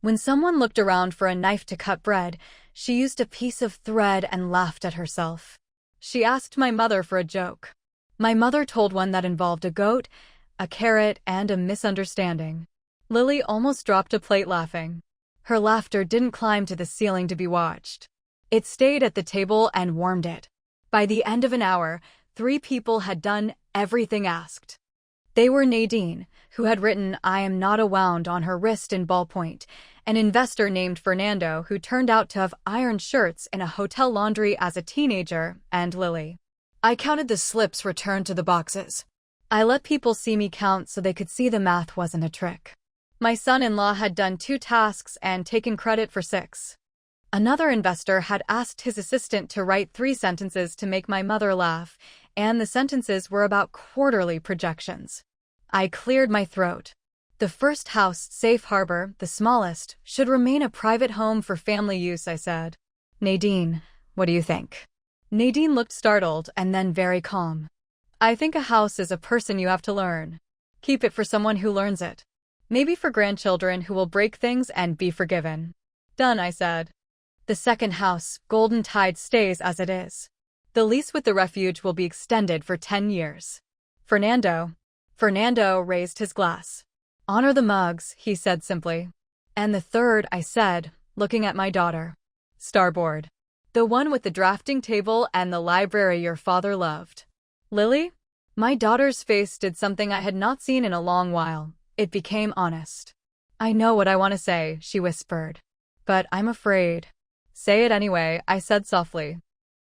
When someone looked around for a knife to cut bread, she used a piece of thread and laughed at herself. She asked my mother for a joke. My mother told one that involved a goat, a carrot, and a misunderstanding. Lily almost dropped a plate laughing. Her laughter didn't climb to the ceiling to be watched. It stayed at the table and warmed it. By the end of an hour, 3 people had done everything asked. They were Nadine, who had written "I am not a wound" on her wrist in ballpoint, an investor named Fernando who turned out to have ironed shirts in a hotel laundry as a teenager, and Lily. I counted the slips returned to the boxes. I let people see me count so they could see the math wasn't a trick. My son-in-law had done 2 tasks and taken credit for 6. Another investor had asked his assistant to write 3 sentences to make my mother laugh, and the sentences were about quarterly projections. I cleared my throat. The first house, Safe Harbor, the smallest, should remain a private home for family use, I said. Nadine, what do you think? Nadine looked startled and then very calm. I think a house is a person you have to learn. Keep it for someone who learns it. Maybe for grandchildren who will break things and be forgiven. Done, I said. The second house, Golden Tide, stays as it is. The lease with the refuge will be extended for 10 years. Fernando raised his glass. Honor the mugs, he said simply. And the third, I said, looking at my daughter. Starboard. The one with the drafting table and the library your father loved. Lily? My daughter's face did something I had not seen in a long while. It became honest. I know what I want to say, she whispered. But I'm afraid. Say it anyway, I said softly.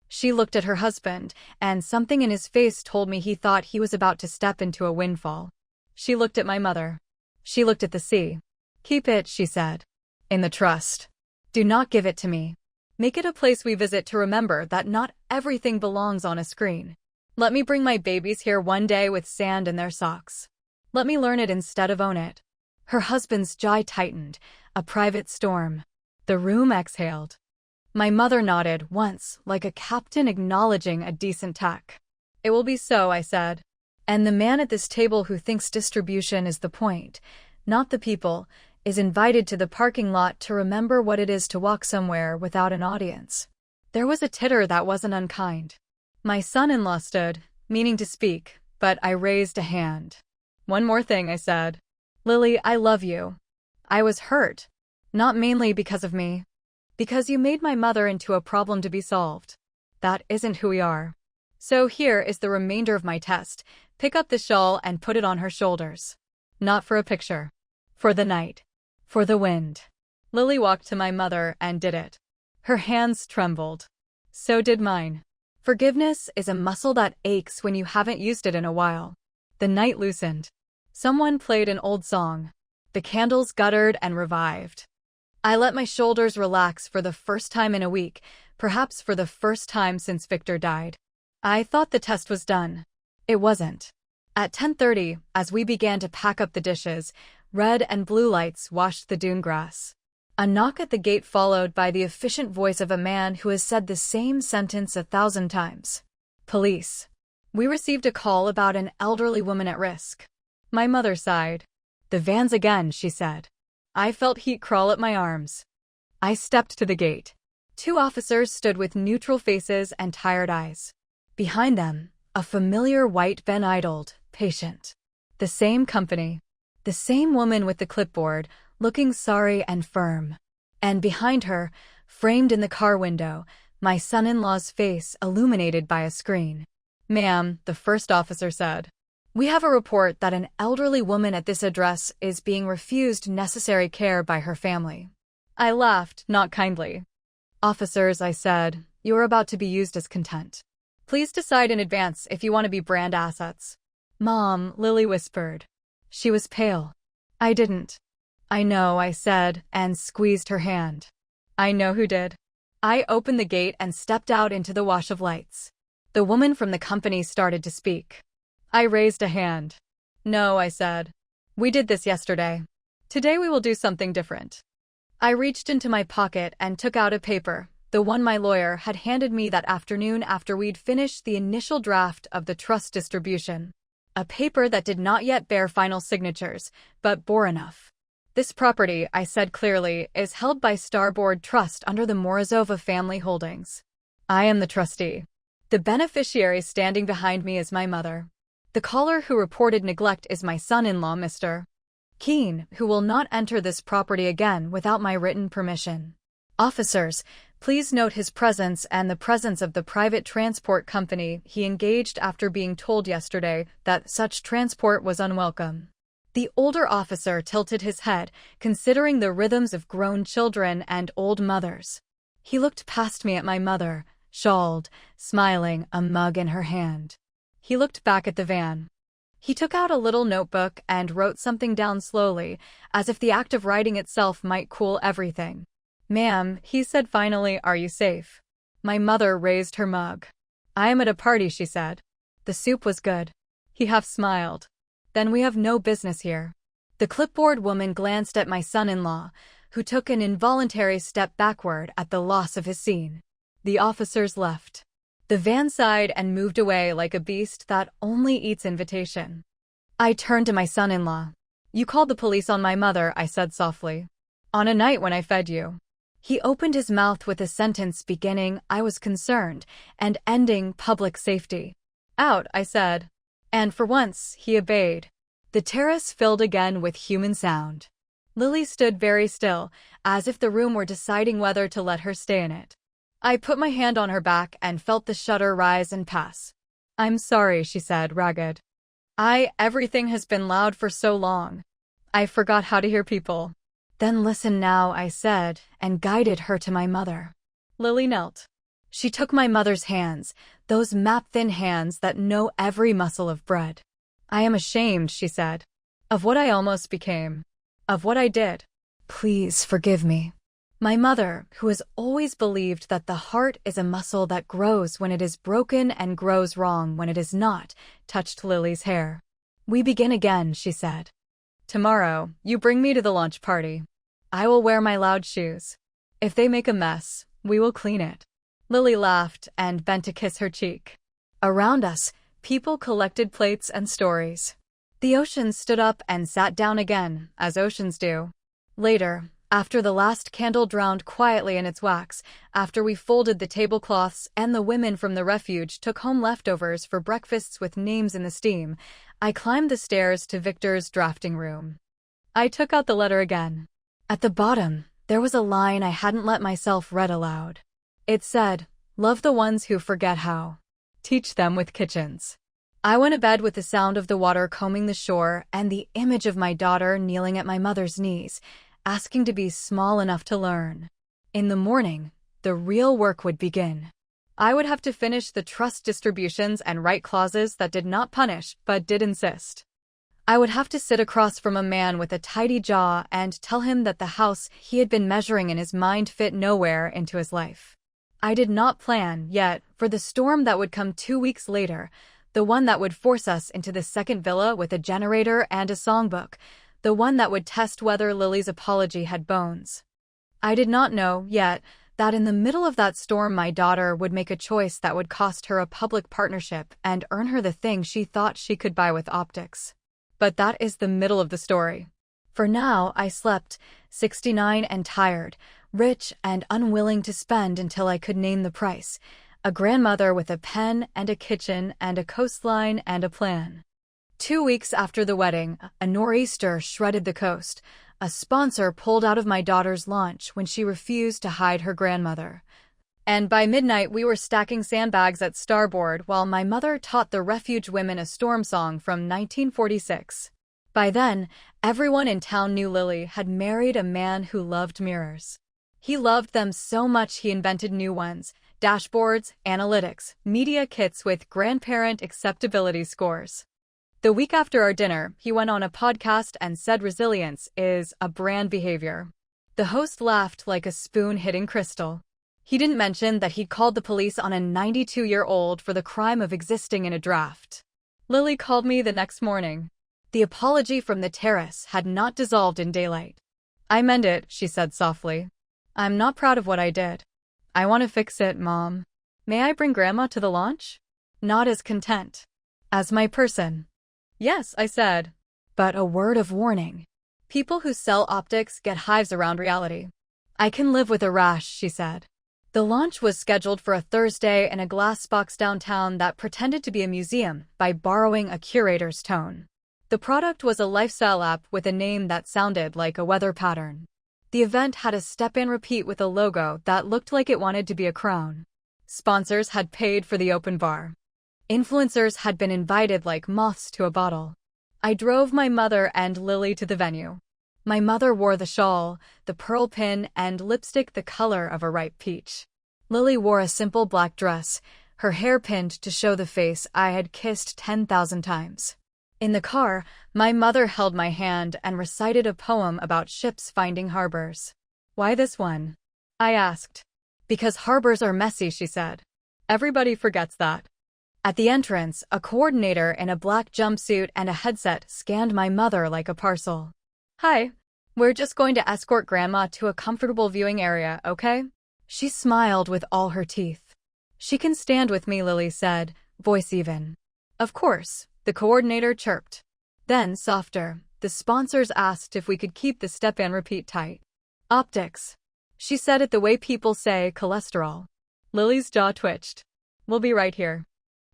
She looked at her husband, and something in his face told me he thought he was about to step into a windfall. She looked at my mother. She looked at the sea. Keep it, she said. In the trust. Do not give it to me. Make it a place we visit to remember that not everything belongs on a screen. Let me bring my babies here one day with sand in their socks. Let me learn it instead of own it. Her husband's jaw tightened, a private storm. The room exhaled. My mother nodded once, like a captain acknowledging a decent tack. It will be so, I said. And the man at this table who thinks distribution is the point, not the people, is invited to the parking lot to remember what it is to walk somewhere without an audience. There was a titter that wasn't unkind. My son-in-law stood, meaning to speak, but I raised a hand. One more thing, I said. Lily, I love you. I was hurt. Not mainly because of me. Because you made my mother into a problem to be solved. That isn't who we are. So here is the remainder of my test. Pick up the shawl and put it on her shoulders. Not for a picture. For the night. For the wind. Lily walked to my mother and did it. Her hands trembled. So did mine. Forgiveness is a muscle that aches when you haven't used it in a while. The night loosened. Someone played an old song. The candles guttered and revived. I let my shoulders relax for the first time in a week, perhaps for the first time since Victor died. I thought the test was done. It wasn't. At 10:30, as we began to pack up the dishes, red and blue lights washed the dune grass. A knock at the gate followed by the efficient voice of a man who has said the same sentence 1,000 times. Police. We received a call about an elderly woman at risk. My mother sighed. The vans again, she said. I felt heat crawl at my arms. I stepped to the gate. 2 officers stood with neutral faces and tired eyes. Behind them, a familiar white van idled, patient. The same company. The same woman with the clipboard, looking sorry and firm. And behind her, framed in the car window, my son-in-law's face illuminated by a screen. Ma'am, the first officer said. We have a report that an elderly woman at this address is being refused necessary care by her family. I laughed, not kindly. Officers, I said, you are about to be used as content. Please decide in advance if you want to be brand assets. Mom, Lily whispered. She was pale. I didn't. I know, I said, and squeezed her hand. I know who did. I opened the gate and stepped out into the wash of lights. The woman from the company started to speak. I raised a hand. No, I said. We did this yesterday. Today we will do something different. I reached into my pocket and took out a paper, the one my lawyer had handed me that afternoon after we'd finished the initial draft of the trust distribution. A paper that did not yet bear final signatures, but bore enough. This property, I said clearly, is held by Starboard Trust under the Morozova family holdings. I am the trustee. The beneficiary standing behind me is my mother. The caller who reported neglect is my son-in-law, Mr. Keene, who will not enter this property again without my written permission. Officers, please note his presence and the presence of the private transport company he engaged after being told yesterday that such transport was unwelcome. The older officer tilted his head, considering the rhythms of grown children and old mothers. He looked past me at my mother, shawled, smiling, a mug in her hand. He looked back at the van. He took out a little notebook and wrote something down slowly, as if the act of writing itself might cool everything. Ma'am, he said finally, are you safe? My mother raised her mug. I am at a party, she said. The soup was good. He half smiled. Then we have no business here. The clipboard woman glanced at my son-in-law, who took an involuntary step backward at the loss of his scene. The officers left. The van sighed and moved away like a beast that only eats invitation. I turned to my son-in-law. You called the police on my mother, I said softly. On a night when I fed you. He opened his mouth with a sentence beginning, I was concerned, and ending, public safety. Out, I said. And for once, he obeyed. The terrace filled again with human sound. Lily stood very still, as if the room were deciding whether to let her stay in it. I put my hand on her back and felt the shudder rise and pass. I'm sorry, she said, ragged. Everything has been loud for so long. I forgot how to hear people. Then listen now, I said, and guided her to my mother. Lily knelt. She took my mother's hands, those map-thin hands that know every muscle of bread. I am ashamed, she said, of what I almost became, of what I did. Please forgive me. My mother, who has always believed that the heart is a muscle that grows when it is broken and grows wrong when it is not, touched Lily's hair. We begin again, she said. Tomorrow, you bring me to the launch party. I will wear my loud shoes. If they make a mess, we will clean it. Lily laughed and bent to kiss her cheek. Around us, people collected plates and stories. The ocean stood up and sat down again, as oceans do. Later, after the last candle drowned quietly in its wax, after we folded the tablecloths and the women from the refuge took home leftovers for breakfasts with names in the steam, I climbed the stairs to Victor's drafting room. I took out the letter again. At the bottom, there was a line I hadn't let myself read aloud. It said, love the ones who forget how. Teach them with kitchens. I went to bed with the sound of the water combing the shore and the image of my daughter kneeling at my mother's knees, asking to be small enough to learn. In the morning, the real work would begin. I would have to finish the trust distributions and write clauses that did not punish but did insist. I would have to sit across from a man with a tidy jaw and tell him that the house he had been measuring in his mind fit nowhere into his life. I did not plan, yet, for the storm that would come 2 weeks later, the one that would force us into the second villa with a generator and a songbook, the one that would test whether Lily's apology had bones. I did not know, yet, that in the middle of that storm my daughter would make a choice that would cost her a public partnership and earn her the thing she thought she could buy with optics. But that is the middle of the story. For now, I slept, 69 and tired, rich and unwilling to spend until I could name the price, a grandmother with a pen and a kitchen and a coastline and a plan. 2 weeks after the wedding, a nor'easter shredded the coast. A sponsor pulled out of my daughter's launch when she refused to hide her grandmother. And by midnight we were stacking sandbags at starboard while my mother taught the refuge women a storm song from 1946. By then, everyone in town knew Lily had married a man who loved mirrors. He loved them so much he invented new ones: dashboards, analytics, media kits with grandparent acceptability scores. The week after our dinner, he went on a podcast and said resilience is a brand behavior. The host laughed like a spoon hitting crystal. He didn't mention that he'd called the police on a 92-year-old for the crime of existing in a draft. Lily called me the next morning. The apology from the terrace had not dissolved in daylight. "I meant it," she said softly. "I'm not proud of what I did. I want to fix it, Mom. May I bring Grandma to the launch?" Not as content. As my person. "Yes," I said. But a word of warning. People who sell optics get hives around reality. "I can live with a rash," she said. The launch was scheduled for a Thursday in a glass box downtown that pretended to be a museum by borrowing a curator's tone. The product was a lifestyle app with a name that sounded like a weather pattern. The event had a step-and-repeat with a logo that looked like it wanted to be a crown. Sponsors had paid for the open bar. Influencers had been invited like moths to a bottle. I drove my mother and Lily to the venue. My mother wore the shawl, the pearl pin, and lipstick the color of a ripe peach. Lily wore a simple black dress, her hair pinned to show the face I had kissed 10,000 times. In the car, my mother held my hand and recited a poem about ships finding harbors. "Why this one?" I asked. "Because harbors are messy," she said. "Everybody forgets that." At the entrance, a coordinator in a black jumpsuit and a headset scanned my mother like a parcel. "Hi. We're just going to escort Grandma to a comfortable viewing area, okay?" She smiled with all her teeth. "She can stand with me," Lily said, voice even. "Of course," the coordinator chirped. Then, softer, the sponsors asked if we could keep the step-and-repeat tight. "Optics," she said it the way people say cholesterol. Lily's jaw twitched. "We'll be right here."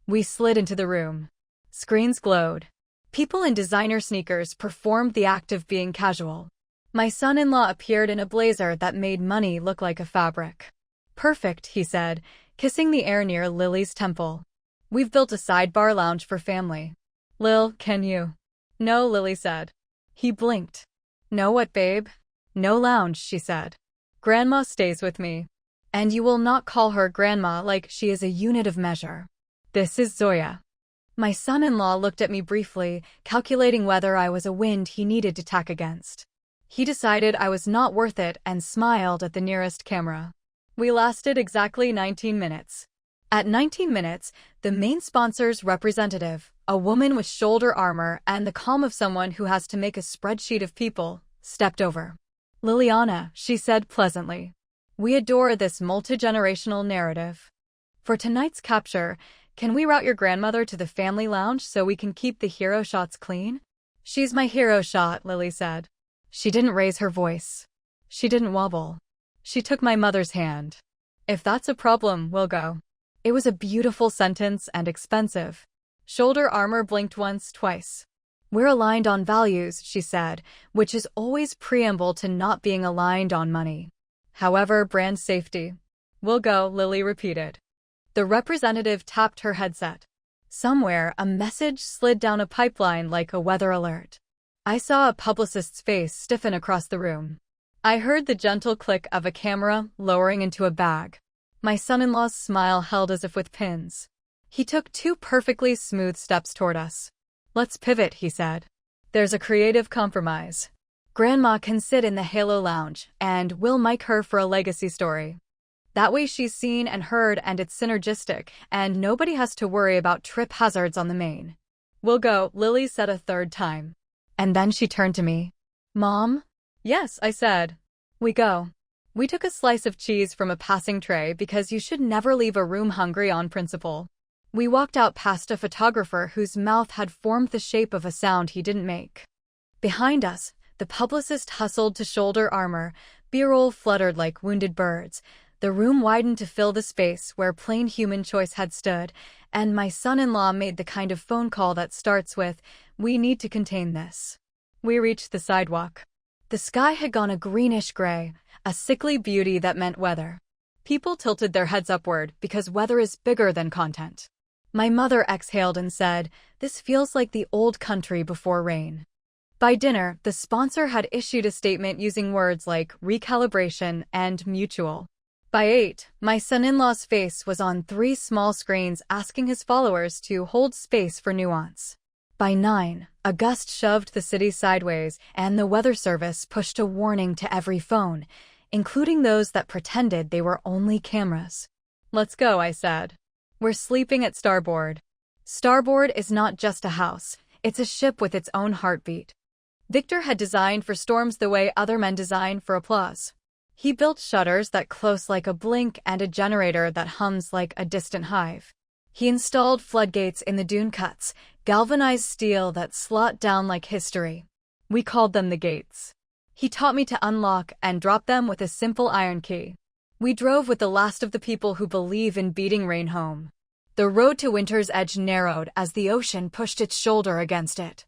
We slid into the room. Screens glowed. People in designer sneakers performed the act of being casual. My son-in-law appeared in a blazer that made money look like a fabric. "Perfect," he said, kissing the air near Lily's temple. "We've built a sidebar lounge for family." "Lil, can you?" "No," Lily said. He blinked. "No what, babe?" "No lounge," she said. "Grandma stays with me. And you will not call her Grandma like she is a unit of measure. This is Zoya." My son-in-law looked at me briefly, calculating whether I was a wind he needed to tack against. He decided I was not worth it and smiled at the nearest camera. We lasted exactly 19 minutes. At 19 minutes, the main sponsor's representative, a woman with shoulder armor and the calm of someone who has to make a spreadsheet of people, stepped over. "Liliana," she said pleasantly. "We adore this multi-generational narrative. For tonight's capture, can we route your grandmother to the family lounge so we can keep the hero shots clean?" "She's my hero shot," Lily said. She didn't raise her voice. She didn't wobble. She took my mother's hand. "If that's a problem, we'll go." It was a beautiful sentence and expensive. Shoulder armor blinked once, twice. "We're aligned on values," she said, which is always preamble to not being aligned on money. "However, brand safety." "We'll go," Lily repeated. The representative tapped her headset. Somewhere, a message slid down a pipeline like a weather alert. I saw a publicist's face stiffen across the room. I heard the gentle click of a camera lowering into a bag. My son-in-law's smile held as if with pins. He took 2 perfectly smooth steps toward us. "Let's pivot," he said. "There's a creative compromise. Grandma can sit in the Halo Lounge, and we'll mic her for a legacy story. That way she's seen and heard and it's synergistic, and nobody has to worry about trip hazards on the main." "We'll go," Lily said a third time. And then she turned to me. "Mom?" "Yes," I said. "We go." We took a slice of cheese from a passing tray because you should never leave a room hungry on principle. We walked out past a photographer whose mouth had formed the shape of a sound he didn't make. Behind us, the publicist hustled to shoulder armor, B-roll fluttered like wounded birds. The room widened to fill the space where plain human choice had stood, and my son-in-law made the kind of phone call that starts with, "We need to contain this." We reached the sidewalk. The sky had gone a greenish gray, a sickly beauty that meant weather. People tilted their heads upward because weather is bigger than content. My mother exhaled and said, "This feels like the old country before rain." By dinner, the sponsor had issued a statement using words like recalibration and mutual. By 8, my son-in-law's face was on 3 small screens asking his followers to hold space for nuance. By 9, a gust shoved the city sideways, and the weather service pushed a warning to every phone, including those that pretended they were only cameras. "Let's go," I said. "We're sleeping at Starboard." Starboard is not just a house, it's a ship with its own heartbeat. Victor had designed for storms the way other men design for applause. He built shutters that close like a blink and a generator that hums like a distant hive. He installed floodgates in the dune cuts, galvanized steel that slot down like history. We called them the gates. He taught me to unlock and drop them with a simple iron key. We drove with the last of the people who believe in beating rain home. The road to Winter's Edge narrowed as the ocean pushed its shoulder against it.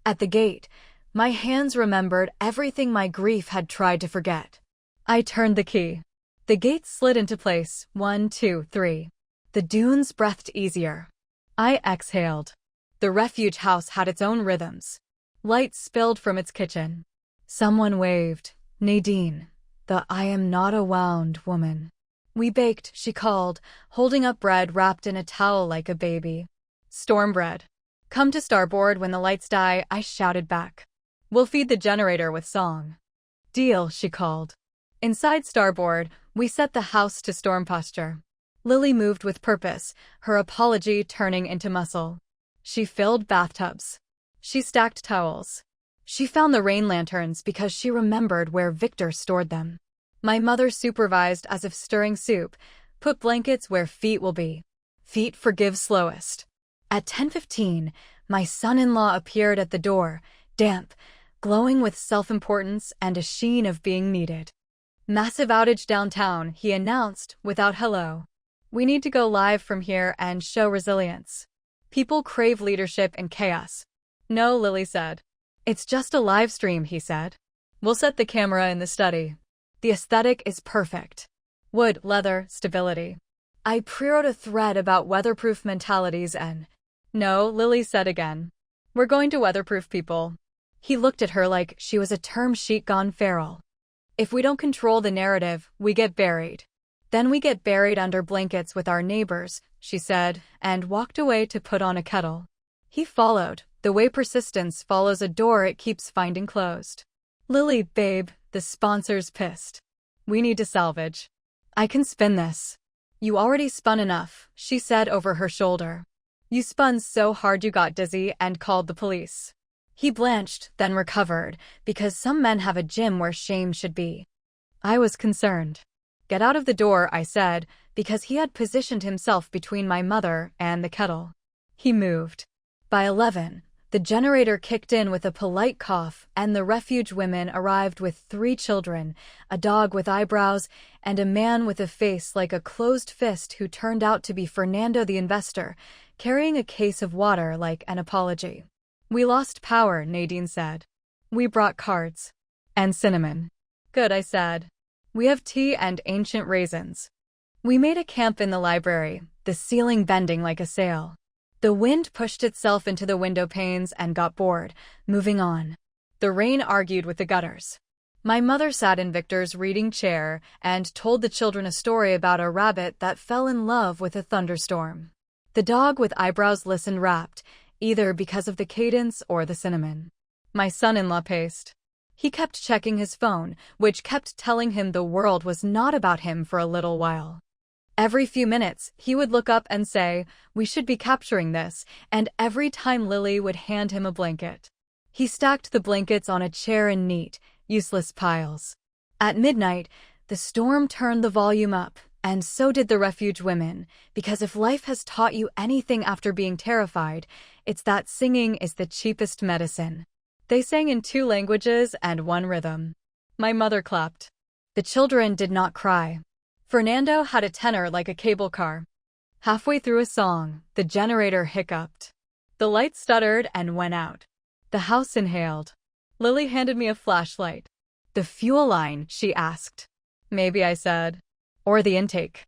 At the gate, my hands remembered everything my grief had tried to forget. I turned the key. The gate slid into place, 1, 2, 3. The dunes breathed easier. I exhaled. The refuge house had its own rhythms. Light spilled from its kitchen. Someone waved. Nadine, the I am not a wound woman. We baked, she called, holding up bread wrapped in a towel like a baby. Storm bread. Come to Starboard when the lights die, I shouted back. We'll feed the generator with song. Deal, she called. Inside Starboard, we set the house to storm posture. Lily moved with purpose, her apology turning into muscle. She filled bathtubs. She stacked towels. She found the rain lanterns because she remembered where Victor stored them. My mother supervised as if stirring soup, put blankets where feet will be. Feet forgive slowest. At 10:15, my son-in-law appeared at the door, damp, glowing with self-importance and a sheen of being needed. Massive outage downtown, he announced, without hello. We need to go live from here and show resilience. People crave leadership in chaos. No, Lily said. It's just a live stream, he said. We'll set the camera in the study. The aesthetic is perfect. Wood, leather, stability. I pre-wrote a thread about weatherproof mentalities and... No, Lily said again. We're going to weatherproof people. He looked at her like she was a term sheet gone feral. If we don't control the narrative, we get buried. Then we get buried under blankets with our neighbors, she said, and walked away to put on a kettle. He followed, the way persistence follows a door it keeps finding closed. Lily, babe, the sponsor's pissed. We need to salvage. I can spin this. You already spun enough, she said over her shoulder. You spun so hard you got dizzy and called the police. He blanched, then recovered, because some men have a gym where shame should be. I was concerned. Get out of the door, I said, because he had positioned himself between my mother and the kettle. He moved. By 11, the generator kicked in with a polite cough, and the refuge women arrived with 3 children, a dog with eyebrows, and a man with a face like a closed fist who turned out to be Fernando the investor, carrying a case of water like an apology. We lost power, Nadine said. We brought cards. And cinnamon. Good, I said. We have tea and ancient raisins. We made a camp in the library, the ceiling bending like a sail. The wind pushed itself into the window panes and got bored, moving on. The rain argued with the gutters. My mother sat in Victor's reading chair and told the children a story about a rabbit that fell in love with a thunderstorm. The dog with eyebrows listened rapt, either because of the cadence or the cinnamon. My son-in-law paced. He kept checking his phone, which kept telling him the world was not about him for a little while. Every few minutes, he would look up and say, we should be capturing this, and every time Lily would hand him a blanket. He stacked the blankets on a chair in neat, useless piles. At midnight, the storm turned the volume up, and so did the refuge women, because if life has taught you anything after being terrified, it's that singing is the cheapest medicine. They sang in 2 languages and 1 rhythm. My mother clapped. The children did not cry. Fernando had a tenor like a cable car. Halfway through a song, the generator hiccuped. The light stuttered and went out. The house inhaled. Lily handed me a flashlight. The fuel line, she asked. Maybe, I said. Or the intake.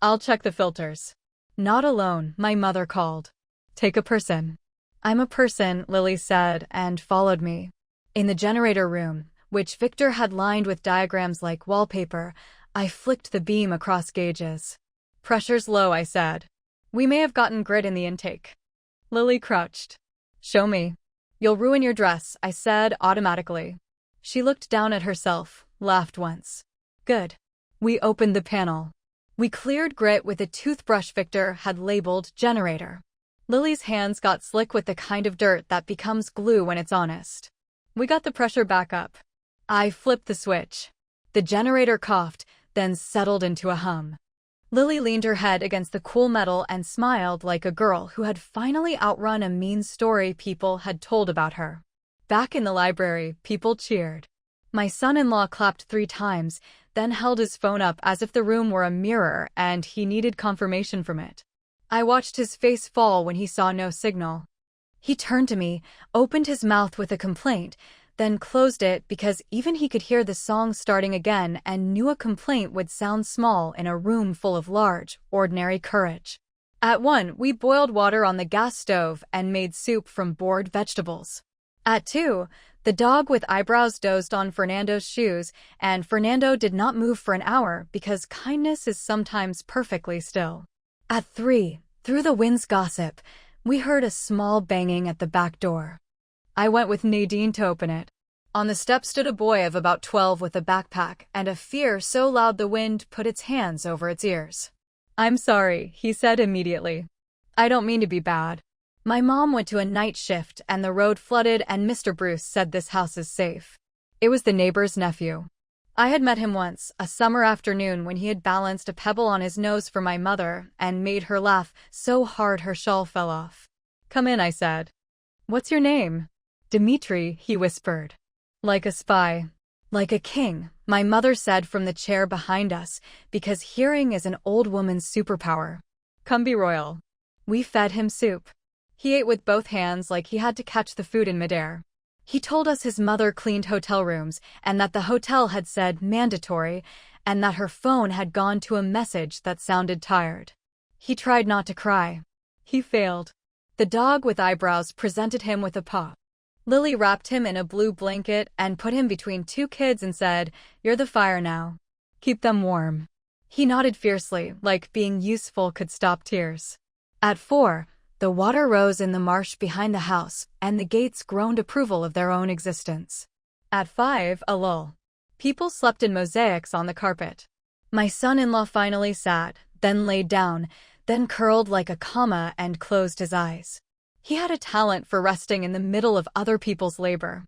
I'll check the filters. Not alone, my mother called. Take a person. I'm a person, Lily said, and followed me. In the generator room, which Victor had lined with diagrams like wallpaper, I flicked the beam across gauges. "Pressure's low," I said. "We may have gotten grit in the intake." Lily crouched. "Show me." "You'll ruin your dress," I said automatically. She looked down at herself, laughed once. "Good." We opened the panel. We cleared grit with a toothbrush Victor had labeled generator. Lily's hands got slick with the kind of dirt that becomes glue when it's honest. We got the pressure back up. I flipped the switch. The generator coughed, then settled into a hum. Lily leaned her head against the cool metal and smiled like a girl who had finally outrun a mean story people had told about her. Back in the library, people cheered. My son-in-law clapped 3 times, then held his phone up as if the room were a mirror and he needed confirmation from it. I watched his face fall when he saw no signal. He turned to me, opened his mouth with a complaint, then closed it because even he could hear the song starting again and knew a complaint would sound small in a room full of large, ordinary courage. At 1, we boiled water on the gas stove and made soup from boiled vegetables. At 2, the dog with eyebrows dozed on Fernando's shoes, and Fernando did not move for an hour because kindness is sometimes perfectly still. At 3, through the wind's gossip, we heard a small banging at the back door. I went with Nadine to open it. On the step stood a boy of about 12 with a backpack and a fear so loud the wind put its hands over its ears. "I'm sorry," he said immediately. "I don't mean to be bad. My mom went to a night shift and the road flooded and Mr. Bruce said this house is safe." It was the neighbor's nephew. I had met him once, a summer afternoon when he had balanced a pebble on his nose for my mother and made her laugh so hard her shawl fell off. "Come in," I said. "What's your name?" "Dimitri," he whispered. "Like a spy." "Like a king," my mother said from the chair behind us, because hearing is an old woman's superpower. "Come be royal." We fed him soup. He ate with both hands like he had to catch the food in midair. He told us his mother cleaned hotel rooms and that the hotel had said mandatory and that her phone had gone to a message that sounded tired. He tried not to cry. He failed. The dog with eyebrows presented him with a paw. Lily wrapped him in a blue blanket and put him between 2 kids and said, "You're the fire now. Keep them warm." He nodded fiercely, like being useful could stop tears. At 4, the water rose in the marsh behind the house, and the gates groaned approval of their own existence. At 5, a lull. People slept in mosaics on the carpet. My son-in-law finally sat, then laid down, then curled like a comma and closed his eyes. He had a talent for resting in the middle of other people's labor.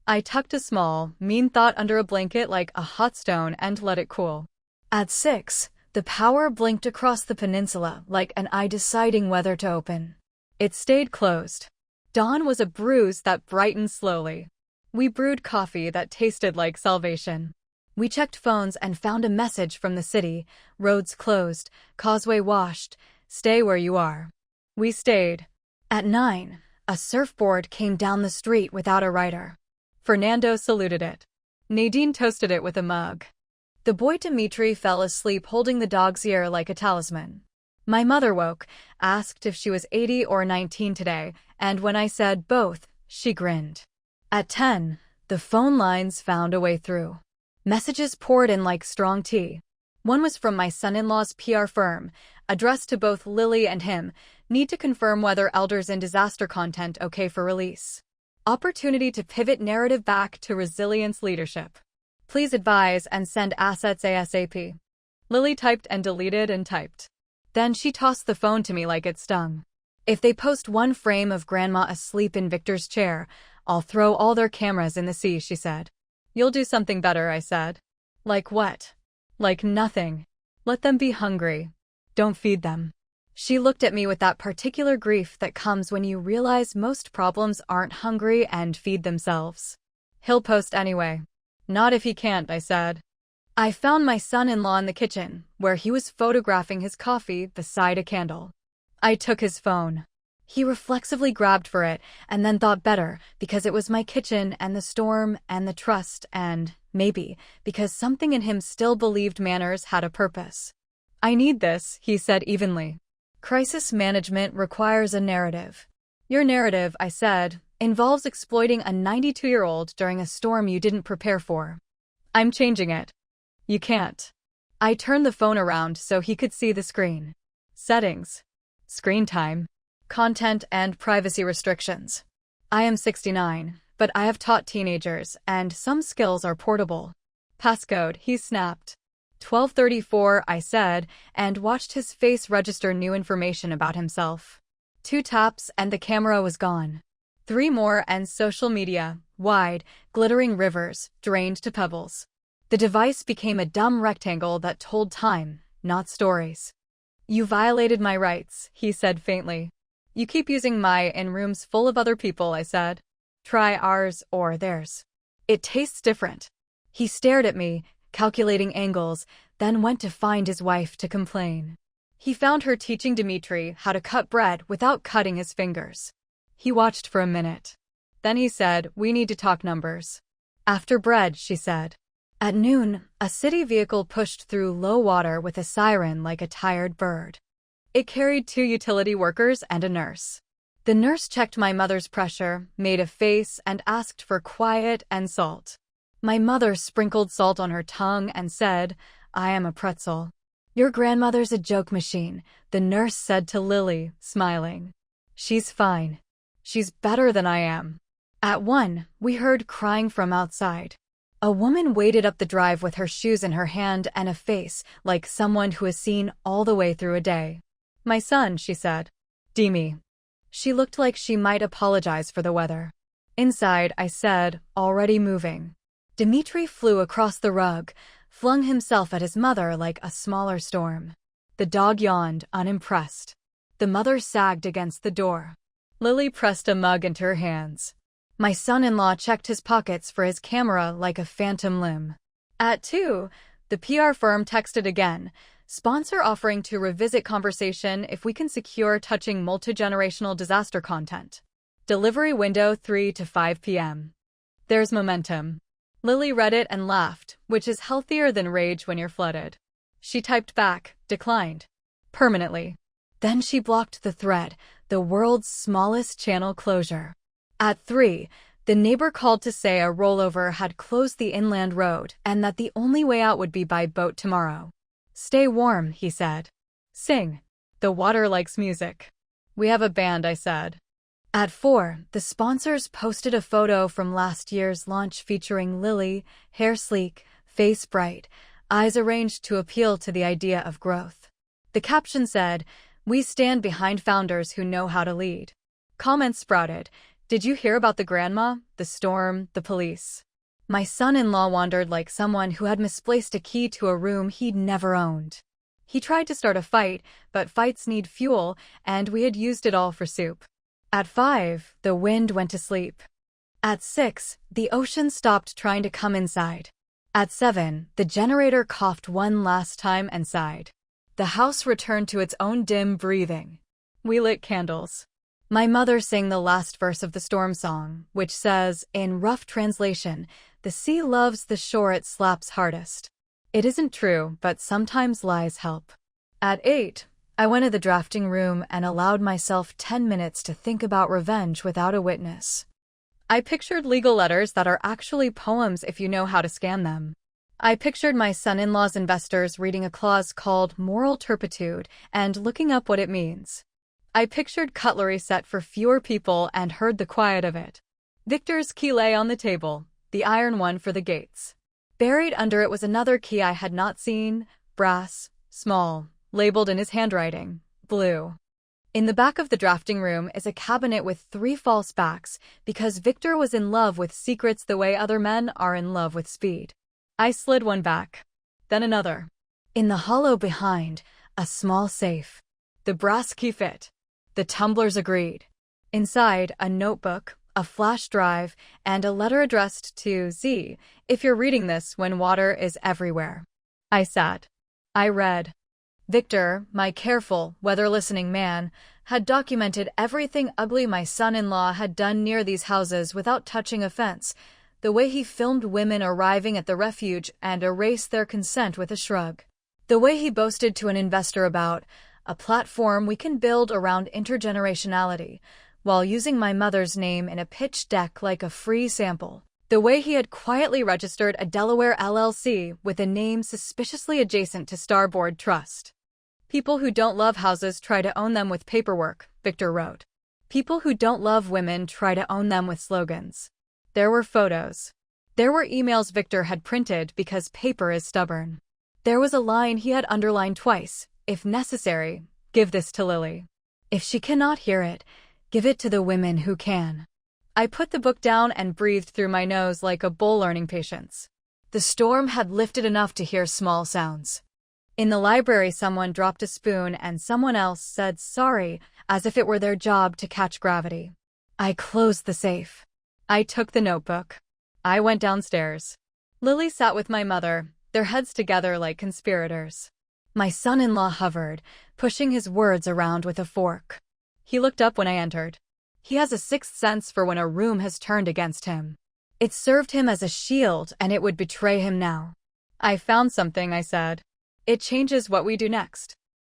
I tucked a small, mean thought under a blanket like a hot stone and let it cool. At 6, the power blinked across the peninsula like an eye deciding whether to open. It stayed closed. Dawn was a bruise that brightened slowly. We brewed coffee that tasted like salvation. We checked phones and found a message from the city: "Roads closed, causeway washed, stay where you are." We stayed. At 9, a surfboard came down the street without a rider. Fernando saluted it. Nadine toasted it with a mug. The boy Dimitri fell asleep holding the dog's ear like a talisman. My mother woke, asked if she was 80 or 19 today, and when I said both, she grinned. At 10, the phone lines found a way through. Messages poured in like strong tea. One was from my son-in-law's PR firm, addressed to both Lily and him. Need to confirm whether Elders in Disaster content okay for release. Opportunity to pivot narrative back to resilience leadership. Please advise and send assets ASAP. Lily typed and deleted and typed. Then she tossed the phone to me like it stung. If they post one frame of Grandma asleep in Victor's chair, I'll throw all their cameras in the sea, she said. You'll do something better, I said. Like what? Like nothing. Let them be hungry. Don't feed them. She looked at me with that particular grief that comes when you realize most problems aren't hungry and feed themselves. He'll post anyway. Not if he can't, I said. I found my son-in-law in the kitchen, where he was photographing his coffee beside a candle. I took his phone. He reflexively grabbed for it and then thought better because it was my kitchen and the storm and the trust and, maybe, because something in him still believed manners had a purpose. I need this, he said evenly. Crisis management requires a narrative. Your narrative, I said, Involves exploiting a 92-year-old during a storm you didn't prepare for. I'm changing it. You can't. I turned the phone around so he could see the screen. Settings. Screen time. Content and privacy restrictions. I am 69, but I have taught teenagers, and some skills are portable. Passcode, he snapped. 1234, I said, and watched his face register new information about himself. 2 taps and the camera was gone. 3 more and social media, wide, glittering rivers, drained to pebbles. The device became a dumb rectangle that told time, not stories. You violated my rights, he said faintly. You keep using my in rooms full of other people, I said. Try ours or theirs. It tastes different. He stared at me, calculating angles, then went to find his wife to complain. He found her teaching Dimitri how to cut bread without cutting his fingers. He watched for a minute. Then he said, we need to talk numbers. After bread, she said. At noon, a city vehicle pushed through low water with a siren like a tired bird. It carried 2 utility workers and a nurse. The nurse checked my mother's pressure, made a face, and asked for quiet and salt. My mother sprinkled salt on her tongue and said, I am a pretzel. Your grandmother's a joke machine, the nurse said to Lily, smiling. She's fine. She's better than I am. At 1, we heard crying from outside. A woman waded up the drive with her shoes in her hand and a face like someone who has seen all the way through a day. My son, she said. Demi. She looked like she might apologize for the weather. Inside, I said, already moving. Dimitri flew across the rug, flung himself at his mother like a smaller storm. The dog yawned, unimpressed. The mother sagged against the door. Lily pressed a mug into her hands. My son-in-law checked his pockets for his camera like a phantom limb. At 2, the PR firm texted again, sponsor offering to revisit conversation if we can secure touching multi-generational disaster content. Delivery window 3 to 5 p.m. There's momentum. Lily read it and laughed, which is healthier than rage when you're flooded. She typed back, declined. Permanently. Then she blocked the thread, the world's smallest channel closure. At 3, the neighbor called to say a rollover had closed the inland road and that the only way out would be by boat tomorrow. Stay warm, he said. Sing. The water likes music. We have a band, I said. At 4, the sponsors posted a photo from last year's launch featuring Lily, hair sleek, face bright, eyes arranged to appeal to the idea of growth. The caption said, we stand behind founders who know how to lead. Comments sprouted. Did you hear about the grandma, the storm, the police? My son-in-law wandered like someone who had misplaced a key to a room he'd never owned. He tried to start a fight, but fights need fuel, and we had used it all for soup. At 5, the wind went to sleep. At 6, the ocean stopped trying to come inside. At 7, the generator coughed one last time and sighed. The house returned to its own dim breathing. We lit candles. My mother sang the last verse of the storm song, which says, in rough translation, the sea loves the shore it slaps hardest. It isn't true, but sometimes lies help. At 8, I went to the drafting room and allowed myself 10 minutes to think about revenge without a witness. I pictured legal letters that are actually poems if you know how to scan them. I pictured my son-in-law's investors reading a clause called moral turpitude and looking up what it means. I pictured cutlery set for fewer people and heard the quiet of it. Victor's key lay on the table, the iron one for the gates. Buried under it was another key I had not seen, brass, small, labeled in his handwriting, blue. In the back of the drafting room is a cabinet with 3 false backs because Victor was in love with secrets the way other men are in love with speed. I slid one back, then another. In the hollow behind, a small safe. The brass key fit. The tumblers agreed. Inside, a notebook, a flash drive, and a letter addressed to Z, if you're reading this when water is everywhere. I sat. I read. Victor, my careful, weather-listening man, had documented everything ugly my son-in-law had done near these houses without touching a fence, the way he filmed women arriving at the refuge and erased their consent with a shrug. The way he boasted to an investor about a platform we can build around intergenerationality, while using my mother's name in a pitch deck like a free sample. The way he had quietly registered a Delaware LLC with a name suspiciously adjacent to Starboard Trust. People who don't love houses try to own them with paperwork, Victor wrote. People who don't love women try to own them with slogans. There were photos. There were emails Victor had printed because paper is stubborn. There was a line he had underlined twice. If necessary, give this to Lily. If she cannot hear it, give it to the women who can. I put the book down and breathed through my nose like a bull learning patience. The storm had lifted enough to hear small sounds. In the library, someone dropped a spoon and someone else said sorry, as if it were their job to catch gravity. I closed the safe. I took the notebook. I went downstairs. Lily sat with my mother, their heads together like conspirators. My son-in-law hovered, pushing his words around with a fork. He looked up when I entered. He has a sixth sense for when a room has turned against him. It served him as a shield, and it would betray him now. I found something, I said. It changes what we do next.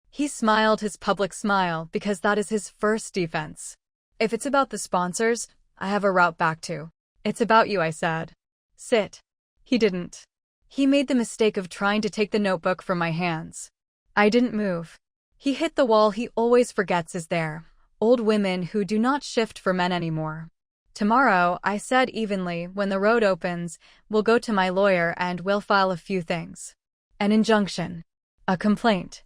He smiled his public smile because that is his first defense. If it's about the sponsors, I have a route back to. It's about you, I said. Sit. He didn't. He made the mistake of trying to take the notebook from my hands. I didn't move. He hit the wall he always forgets is there. Old women who do not shift for men anymore. Tomorrow, I said evenly, when the road opens, we'll go to my lawyer and we'll file a few things. An injunction. A complaint.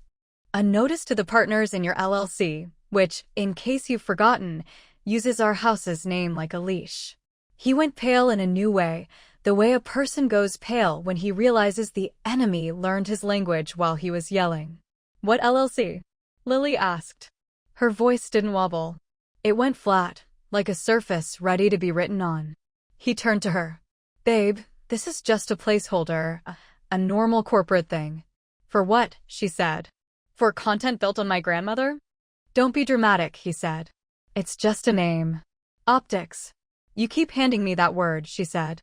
A notice to the partners in your LLC, which, in case you've forgotten, uses our house's name like a leash. He went pale in a new way, the way a person goes pale when he realizes the enemy learned his language while he was yelling. What LLC? Lily asked. Her voice didn't wobble. It went flat, like a surface ready to be written on. He turned to her. Babe, this is just a placeholder, a normal corporate thing. For what? She said. For content built on my grandmother? Don't be dramatic, he said. It's just a name. Optics. You keep handing me that word, she said.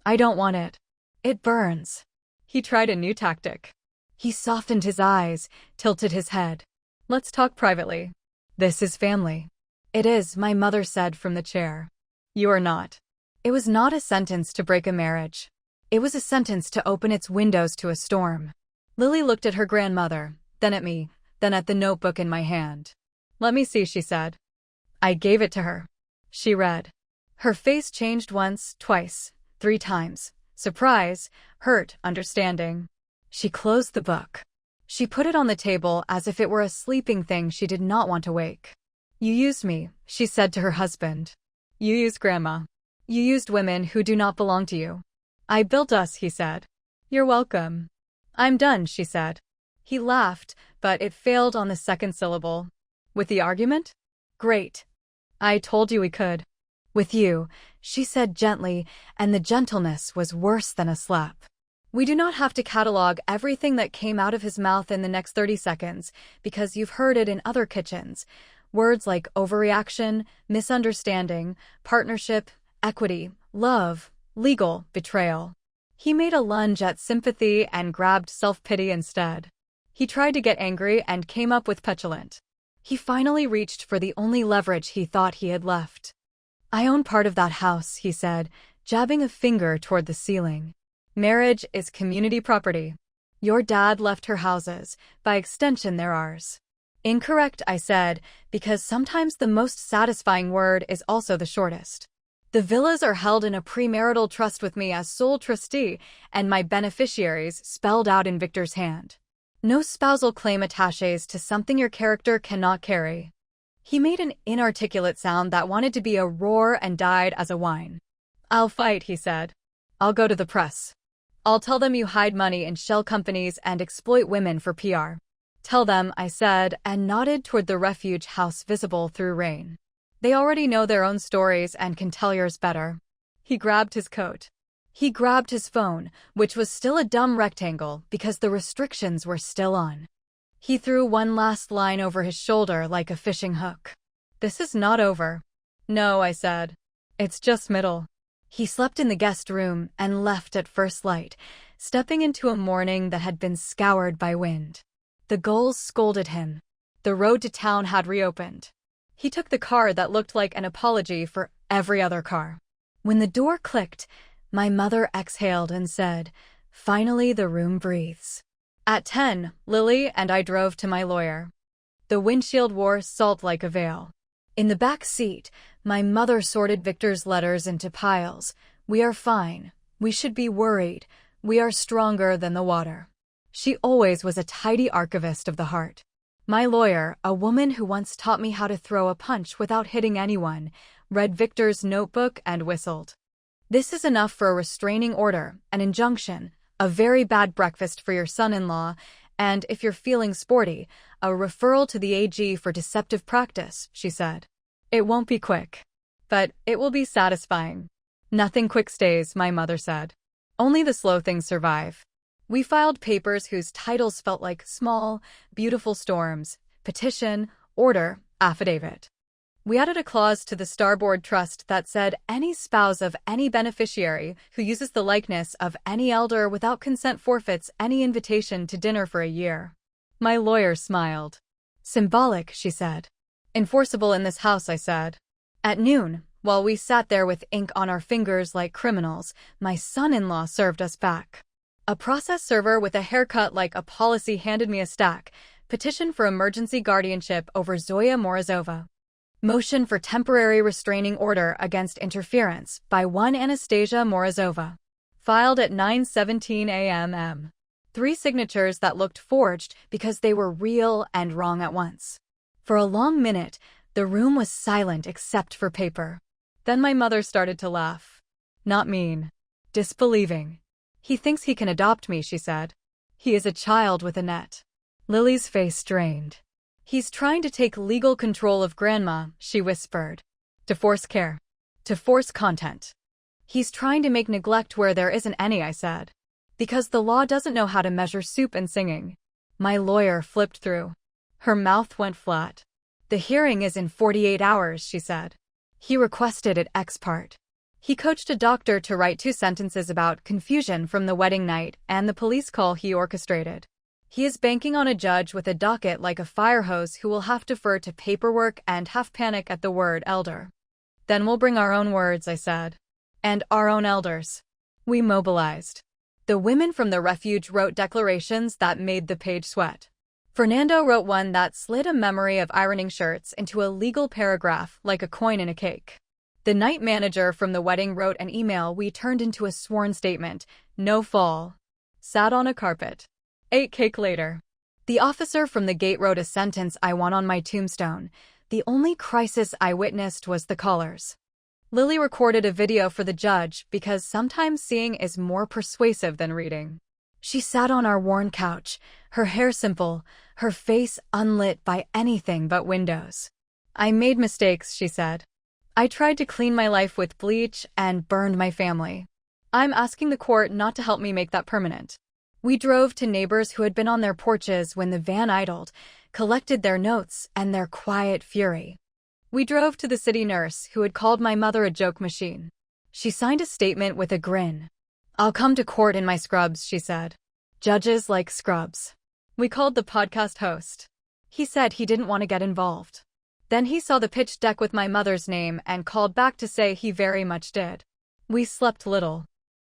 I don't want it. It burns. He tried a new tactic. He softened his eyes, tilted his head. Let's talk privately. This is family. It is, my mother said from the chair. You are not. It was not a sentence to break a marriage. It was a sentence to open its windows to a storm. Lily looked at her grandmother, then at me, then at the notebook in my hand. Let me see, she said. I gave it to her. She read. Her face changed once, twice, 3 times. Surprise, hurt, understanding. She closed the book. She put it on the table as if it were a sleeping thing she did not want to wake. You used me, she said to her husband. You used Grandma. You used women who do not belong to you. I built us, he said. You're welcome. I'm done, she said. He laughed, but it failed on the second syllable. With the argument? Great. I told you we could. With you, she said gently, and the gentleness was worse than a slap. We do not have to catalog everything that came out of his mouth in the next 30 seconds, because you've heard it in other kitchens. Words like overreaction, misunderstanding, partnership, equity, love, legal, betrayal. He made a lunge at sympathy and grabbed self-pity instead. He tried to get angry and came up with petulant. He finally reached for the only leverage he thought he had left. I own part of that house, he said, jabbing a finger toward the ceiling. Marriage is community property. Your dad left her houses, by extension they're ours. Incorrect, I said, because sometimes the most satisfying word is also the shortest. The villas are held in a premarital trust with me as sole trustee, and my beneficiaries spelled out in Victor's hand. No spousal claim attaches to something your character cannot carry. He made an inarticulate sound that wanted to be a roar and died as a whine. I'll fight, he said. I'll go to the press. I'll tell them you hide money in shell companies and exploit women for PR. Tell them, I said, and nodded toward the refuge house visible through rain. They already know their own stories and can tell yours better. He grabbed his coat. He grabbed his phone, which was still a dumb rectangle because the restrictions were still on. He threw one last line over his shoulder like a fishing hook. This is not over. No, I said. It's just middle. He slept in the guest room and left at first light, stepping into a morning that had been scoured by wind. The gulls scolded him. The road to town had reopened. He took the car that looked like an apology for every other car. When the door clicked, my mother exhaled and said, "Finally, the room breathes." At 10, Lily and I drove to my lawyer. The windshield wore salt like a veil. In the back seat, my mother sorted Victor's letters into piles. "We are fine. We should be worried. We are stronger than the water." She always was a tidy archivist of the heart. My lawyer, a woman who once taught me how to throw a punch without hitting anyone, read Victor's notebook and whistled. "This is enough for a restraining order, an injunction, a very bad breakfast for your son-in-law, and, if you're feeling sporty, a referral to the AG for deceptive practice," she said. "It won't be quick, but it will be satisfying." "Nothing quick stays," my mother said. "Only the slow things survive." We filed papers whose titles felt like small, beautiful storms: petition, order, affidavit. We added a clause to the starboard trust that said any spouse of any beneficiary who uses the likeness of any elder without consent forfeits any invitation to dinner for a year. My lawyer smiled. "Symbolic," she said. "Enforceable in this house," I said. At noon, while we sat there with ink on our fingers like criminals, my son-in-law served us back. A process server with a haircut like a policy handed me a stack: petition for emergency guardianship over Zoya Morozova. Motion for temporary restraining order against interference by one Anastasia Morozova. Filed at 9:17 a.m. 3 signatures that looked forged because they were real and wrong at once. For a long minute, the room was silent except for paper. Then my mother started to laugh. Not mean. Disbelieving. "He thinks he can adopt me," she said. "He is a child with a net." Lily's face strained. "He's trying to take legal control of Grandma," she whispered. "To force care. To force content. He's trying to make neglect where there isn't any," I said. "Because the law doesn't know how to measure soup and singing." My lawyer flipped through. Her mouth went flat. "The hearing is in 48 hours, she said. "He requested it ex parte. He coached a doctor to write 2 sentences about confusion from the wedding night and the police call he orchestrated. He is banking on a judge with a docket like a fire hose who will half defer to paperwork and half panic at the word elder." "Then we'll bring our own words," I said. "And our own elders." We mobilized. The women from the refuge wrote declarations that made the page sweat. Fernando wrote one that slid a memory of ironing shirts into a legal paragraph like a coin in a cake. The night manager from the wedding wrote an email we turned into a sworn statement: "No fall." Sat on a carpet. Ate cake later. The officer from the gate wrote a sentence I want on my tombstone: "The only crisis I witnessed was the callers." Lily recorded a video for the judge because sometimes seeing is more persuasive than reading. She sat on our worn couch, her hair simple, her face unlit by anything but windows. "I made mistakes," she said. "I tried to clean my life with bleach and burned my family. I'm asking the court not to help me make that permanent." We drove to neighbors who had been on their porches when the van idled, collected their notes and their quiet fury. We drove to the city nurse who had called my mother a joke machine. She signed a statement with a grin. "I'll come to court in my scrubs," she said. "Judges like scrubs." We called the podcast host. He said he didn't want to get involved. Then he saw the pitch deck with my mother's name and called back to say he very much did. We slept little.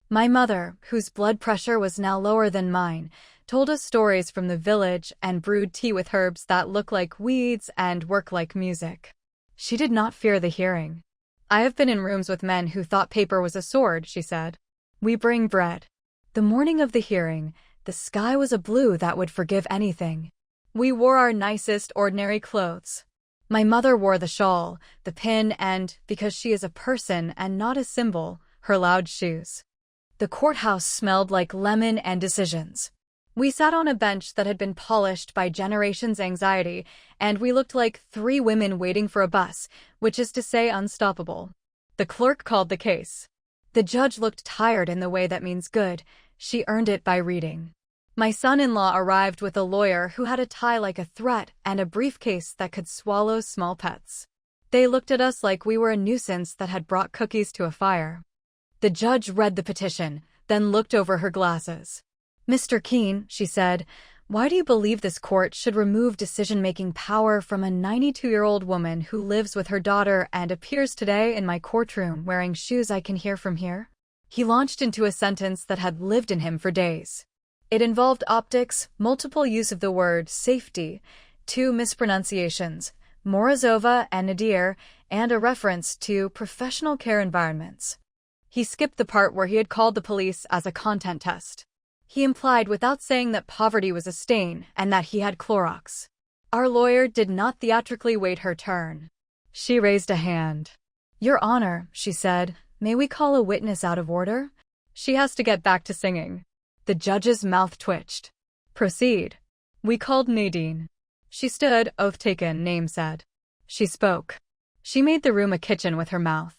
My mother, whose blood pressure was now lower than mine, told us stories from the village and brewed tea with herbs that look like weeds and work like music. She did not fear the hearing. "I have been in rooms with men who thought paper was a sword," she said. "We bring bread." The morning of the hearing, the sky was a blue that would forgive anything. We wore our nicest ordinary clothes. My mother wore the shawl, the pin, and, because she is a person and not a symbol, her loud shoes. The courthouse smelled like lemon and decisions. We sat on a bench that had been polished by generations' anxiety, and we looked like 3 women waiting for a bus, which is to say unstoppable. The clerk called the case. The judge looked tired in the way that means good. She earned it by reading. My son-in-law arrived with a lawyer who had a tie like a threat and a briefcase that could swallow small pets. They looked at us like we were a nuisance that had brought cookies to a fire. The judge read the petition, then looked over her glasses. "Mr. Keene," she said, Why do you believe this court should remove decision-making power from a 92-year-old woman who lives with her daughter and appears today in my courtroom wearing shoes I can hear from here? He launched into a sentence that had lived in him for days. It involved optics, multiple use of the word safety, 2 mispronunciations, Morozova and Nadir, and a reference to professional care environments. He skipped the part where he had called the police as a content test. He implied without saying that poverty was a stain and that he had Clorox. Our lawyer did not theatrically wait her turn. She raised a hand. "Your Honor," she said, "may we call a witness out of order? She has to get back to singing." The judge's mouth twitched. "Proceed." We called Nadine. She stood, oath taken, name said. She spoke. She made the room a kitchen with her mouth.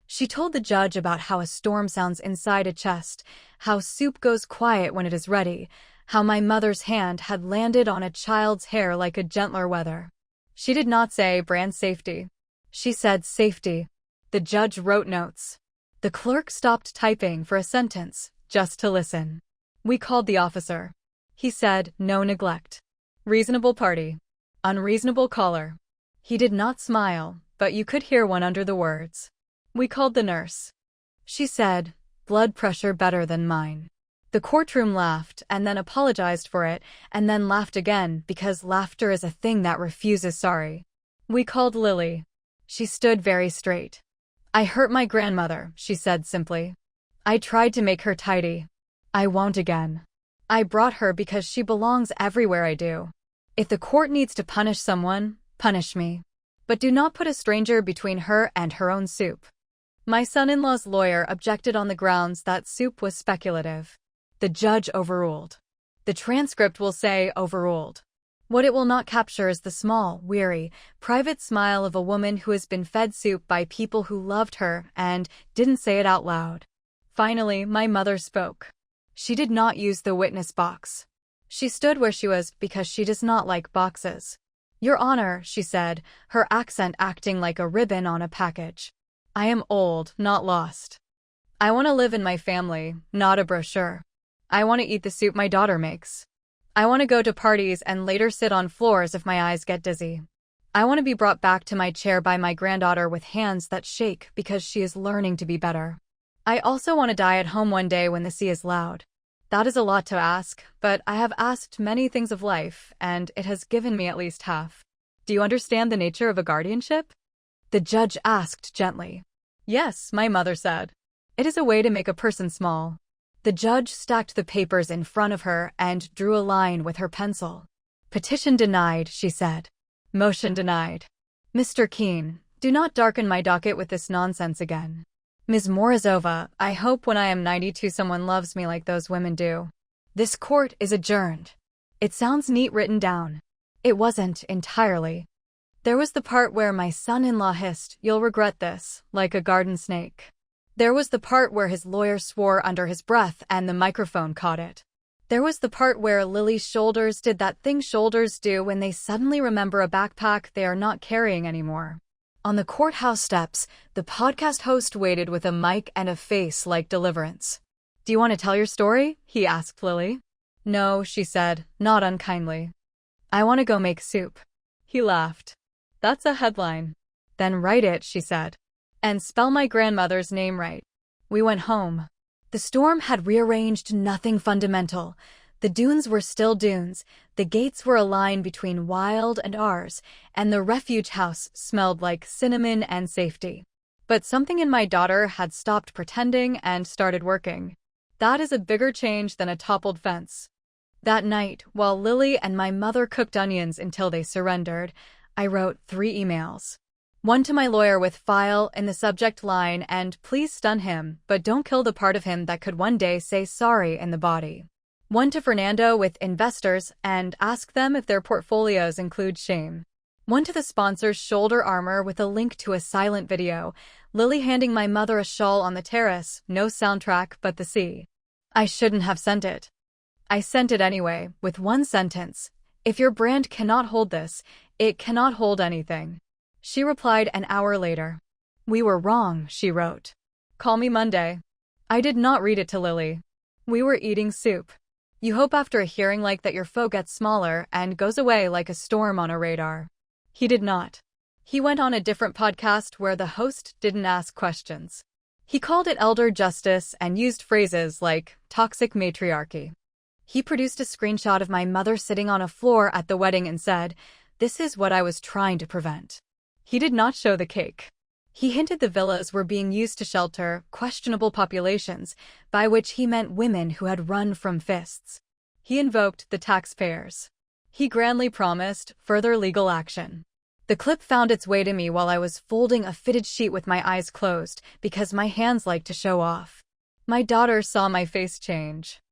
She told the judge about how a storm sounds inside a chest, how soup goes quiet when it is ready, how my mother's hand had landed on a child's hair like a gentler weather. She did not say brand safety. She said safety. The judge wrote notes. The clerk stopped typing for a sentence, just to listen. We called the officer. He said, "No neglect. Reasonable party. Unreasonable caller." He did not smile, but you could hear one under the words. We called the nurse. She said, "Blood pressure better than mine." The courtroom laughed and then apologized for it and then laughed again because laughter is a thing that refuses sorry. We called Lily. She stood very straight. "I hurt my grandmother," she said simply. "I tried to make her tidy. I won't again. I brought her because she belongs everywhere I do. If the court needs to punish someone, punish me. But do not put a stranger between her and her own soup." My son-in-law's lawyer objected on the grounds that soup was speculative. The judge overruled. The transcript will say overruled. What it will not capture is the small, weary, private smile of a woman who has been fed soup by people who loved her and didn't say it out loud. Finally, my mother spoke. She did not use the witness box. She stood where she was because she does not like boxes. "Your Honor," she said, her accent acting like a ribbon on a package. "I am old, not lost. I want to live in my family, not a brochure. I want to eat the soup my daughter makes. I want to go to parties and later sit on floors if my eyes get dizzy. I want to be brought back to my chair by my granddaughter with hands that shake because she is learning to be better. I also want to die at home one day when the sea is loud. That is a lot to ask, but I have asked many things of life, and it has given me at least half. Do you understand the nature of a guardianship?" The judge asked gently. "Yes," my mother said. "It is a way to make a person small." The judge stacked the papers in front of her and drew a line with her pencil. "Petition denied," she said. "Motion denied. Mr. Keene, do not darken my docket with this nonsense again. Ms. Morozova, I hope when I am 92 someone loves me like those women do. This court is adjourned." It sounds neat written down. It wasn't entirely. There was the part where my son-in-law hissed, "You'll regret this," like a garden snake. There was the part where his lawyer swore under his breath and the microphone caught it. There was the part where Lily's shoulders did that thing shoulders do when they suddenly remember a backpack they are not carrying anymore. On the courthouse steps, the podcast host waited with a mic and a face like Deliverance. "Do you want to tell your story?" he asked Lily. "No," she said, not unkindly. "I want to go make soup." He laughed. "That's a headline." "Then write it," she said. "And spell my grandmother's name right." We went home. The storm had rearranged nothing fundamental. The dunes were still dunes, the gates were a line between wild and ours, and the refuge house smelled like cinnamon and safety. But something in my daughter had stopped pretending and started working. That is a bigger change than a toppled fence. That night, while Lily and my mother cooked onions until they surrendered, I wrote 3 emails. One to my lawyer with "file" in the subject line and "please stun him, but don't kill the part of him that could one day say sorry" in the body. One to Fernando with investors and ask them if their portfolios include shame. One to the sponsor's shoulder armor with a link to a silent video, Lily handing my mother a shawl on the terrace, no soundtrack but the sea. I shouldn't have sent it. I sent it anyway, with one sentence: "If your brand cannot hold this, it cannot hold anything." She replied an hour later. "We were wrong," she wrote. "Call me Monday." I did not read it to Lily. We were eating soup. You hope after a hearing like that your foe gets smaller and goes away like a storm on a radar. He did not. He went on a different podcast where the host didn't ask questions. He called it elder justice and used phrases like toxic matriarchy. He produced a screenshot of my mother sitting on a floor at the wedding and said, "This is what I was trying to prevent." He did not show the cake. He hinted the villas were being used to shelter questionable populations, by which he meant women who had run from fists. He invoked the taxpayers. He grandly promised further legal action. The clip found its way to me while I was folding a fitted sheet with my eyes closed because my hands like to show off. My daughter saw my face change.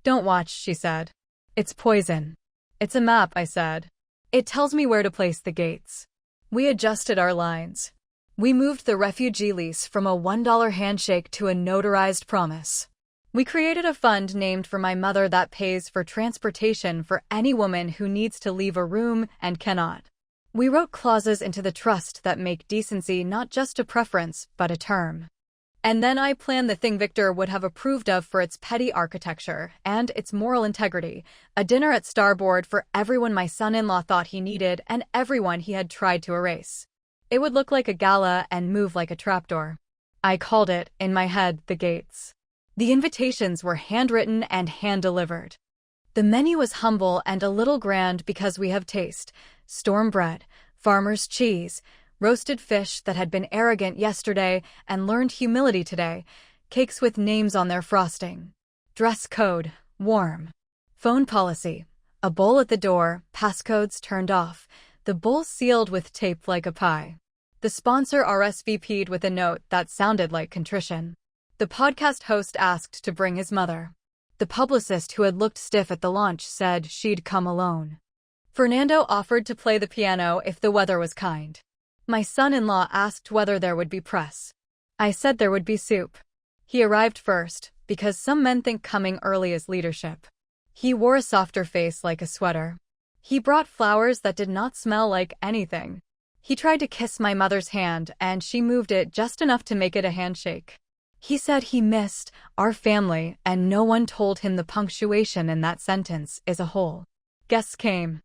"Don't watch," she said. "It's poison." "It's a map," I said. "It tells me where to place the gates." We adjusted our lines. We moved the refugee lease from a $1 handshake to a notarized promise. We created a fund named for my mother that pays for transportation for any woman who needs to leave a room and cannot. We wrote clauses into the trust that make decency not just a preference, but a term. And then I planned the thing Victor would have approved of for its petty architecture and its moral integrity, a dinner at Starboard for everyone my son-in-law thought he needed and everyone he had tried to erase. It would look like a gala and move like a trapdoor. I called it, in my head, the gates. The invitations were handwritten and hand-delivered. The menu was humble and a little grand because we have taste, storm bread, farmer's cheese, roasted fish that had been arrogant yesterday and learned humility today, cakes with names on their frosting. Dress code, warm. Phone policy, a bowl at the door, passcodes turned off, the bowl sealed with tape like a pie. The sponsor RSVP'd with a note that sounded like contrition. The podcast host asked to bring his mother. The publicist who had looked stiff at the launch said she'd come alone. Fernando offered to play the piano if the weather was kind. My son-in-law asked whether there would be press. I said there would be soup. He arrived first, because some men think coming early is leadership. He wore a softer face like a sweater. He brought flowers that did not smell like anything. He tried to kiss my mother's hand, and she moved it just enough to make it a handshake. He said he missed our family, and no one told him the punctuation in that sentence is a hole. Guests came.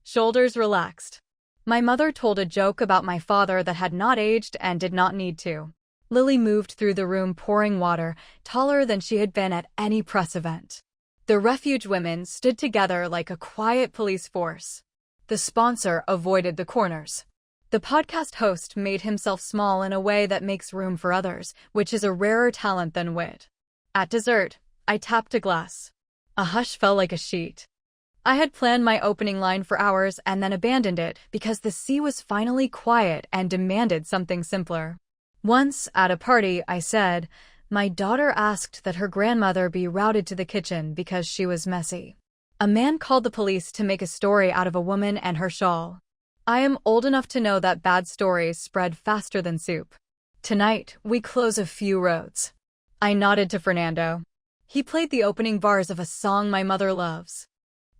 Shoulders relaxed. My mother told a joke about my father that had not aged and did not need to. Lily moved through the room pouring water, taller than she had been at any press event. The refuge women stood together like a quiet police force. The sponsor avoided the corners. The podcast host made himself small in a way that makes room for others, which is a rarer talent than wit. At dessert, I tapped a glass. A hush fell like a sheet. I had planned my opening line for hours and then abandoned it because the sea was finally quiet and demanded something simpler. Once, at a party, I said, "My daughter asked that her grandmother be routed to the kitchen because she was messy." A man called the police to make a story out of a woman and her shawl. I am old enough to know that bad stories spread faster than soup. Tonight, we close a few roads. I nodded to Fernando. He played the opening bars of a song my mother loves.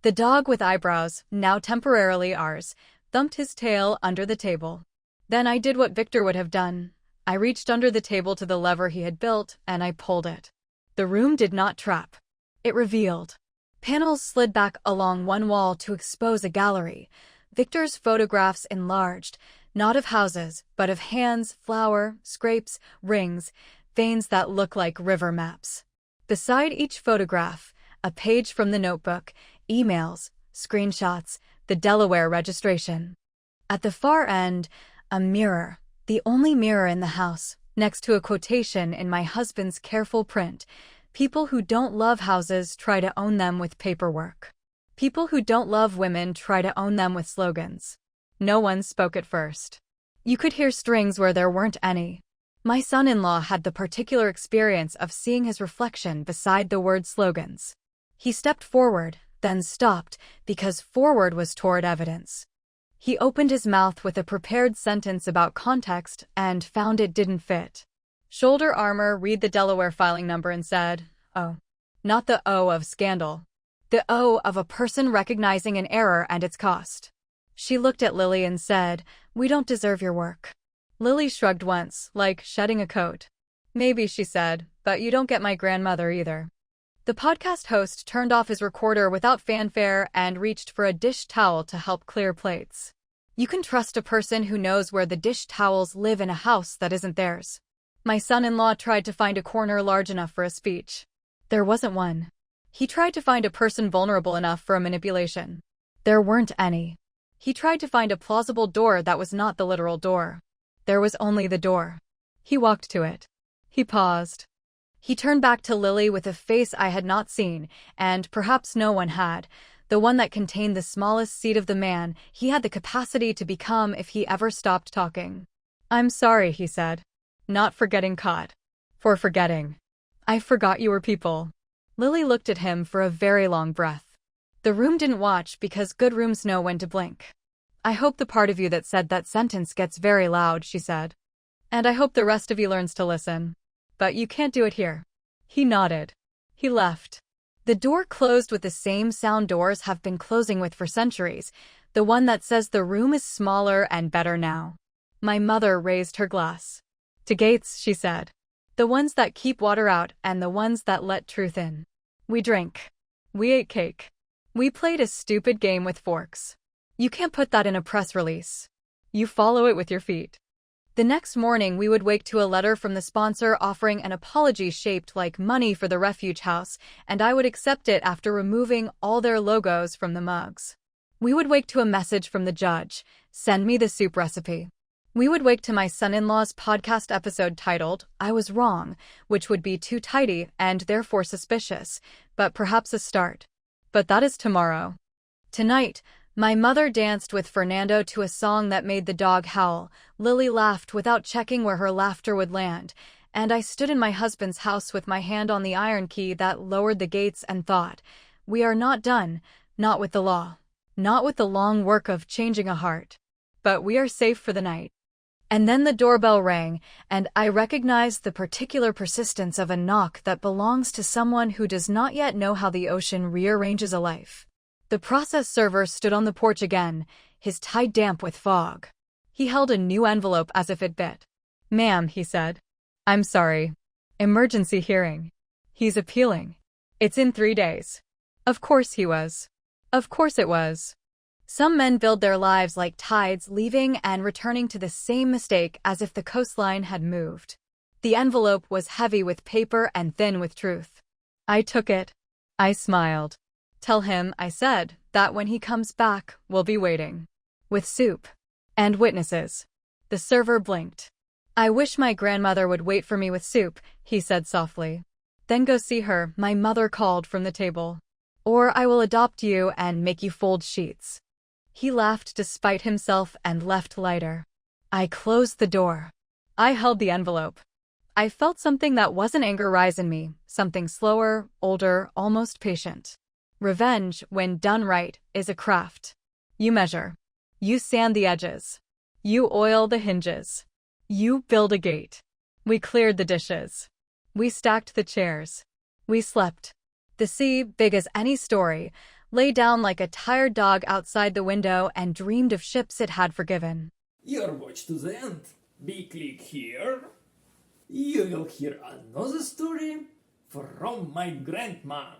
The dog with eyebrows, now temporarily ours, thumped his tail under the table. Then I did what Victor would have done. I reached under the table to the lever he had built, and I pulled it. The room did not trap. It revealed. Panels slid back along one wall to expose a gallery. Victor's photographs enlarged, not of houses, but of hands, flour, scrapes, rings, veins that look like river maps. Beside each photograph, a page from the notebook, emails, screenshots, the Delaware registration. At the far end, a mirror, the only mirror in the house, next to a quotation in my husband's careful print, "People who don't love houses try to own them with paperwork. People who don't love women try to own them with slogans." No one spoke at first. You could hear strings where there weren't any. My son-in-law had the particular experience of seeing his reflection beside the word slogans. He stepped forward, then stopped, because forward was toward evidence. He opened his mouth with a prepared sentence about context and found it didn't fit. Shoulder armor read the Delaware filing number and said, "Oh." Not the O of scandal. The O of a person recognizing an error and its cost. She looked at Lily and said, "We don't deserve your work." Lily shrugged once, like shedding a coat. "Maybe," she said, "but you don't get my grandmother either." The podcast host turned off his recorder without fanfare and reached for a dish towel to help clear plates. You can trust a person who knows where the dish towels live in a house that isn't theirs. My son-in-law tried to find a corner large enough for a speech. There wasn't one. He tried to find a person vulnerable enough for a manipulation. There weren't any. He tried to find a plausible door that was not the literal door. There was only the door. He walked to it. He paused. He turned back to Lily with a face I had not seen, and perhaps no one had, the one that contained the smallest seed of the man he had the capacity to become if he ever stopped talking. "I'm sorry," he said. "Not for getting caught. For forgetting. I forgot you were people." Lily looked at him for a very long breath. The room didn't watch because good rooms know when to blink. "I hope the part of you that said that sentence gets very loud," she said. "And I hope the rest of you learns to listen. But you can't do it here." He nodded. He left. The door closed with the same sound doors have been closing with for centuries, the one that says the room is smaller and better now. My mother raised her glass. "To gates," she said. "The ones that keep water out and the ones that let truth in." We drank. We ate cake. We played a stupid game with forks. You can't put that in a press release. You follow it with your feet. The next morning, we would wake to a letter from the sponsor offering an apology shaped like money for the refuge house, and I would accept it after removing all their logos from the mugs. We would wake to a message from the judge, "Send me the soup recipe." We would wake to my son-in-law's podcast episode titled, "I Was Wrong," which would be too tidy and therefore suspicious, but perhaps a start. But that is tomorrow. Tonight, my mother danced with Fernando to a song that made the dog howl. Lily laughed without checking where her laughter would land, and I stood in my husband's house with my hand on the iron key that lowered the gates and thought, we are not done, not with the law, not with the long work of changing a heart. But we are safe for the night. And then the doorbell rang, and I recognized the particular persistence of a knock that belongs to someone who does not yet know how the ocean rearranges a life. The process server stood on the porch again, his tie damp with fog. He held a new envelope as if it bit. "Ma'am," he said. "I'm sorry. Emergency hearing. He's appealing. It's in 3 days." Of course he was. Of course it was. Some men build their lives like tides, leaving and returning to the same mistake as if the coastline had moved. The envelope was heavy with paper and thin with truth. I took it. I smiled. "Tell him," I said, "that when he comes back, we'll be waiting. With soup. And witnesses." The server blinked. "I wish my grandmother would wait for me with soup," he said softly. "Then go see her," my mother called from the table. "Or I will adopt you and make you fold sheets." He laughed despite himself and left lighter. I closed the door. I held the envelope. I felt something that wasn't anger rise in me, something slower, older, almost patient. Revenge, when done right, is a craft. You measure. You sand the edges. You oil the hinges. You build a gate. We cleared the dishes. We stacked the chairs. We slept. The sea, big as any story, lay down like a tired dog outside the window and dreamed of ships it had forgiven. Your watch to the end. Be click here. You will hear another story from my grandma.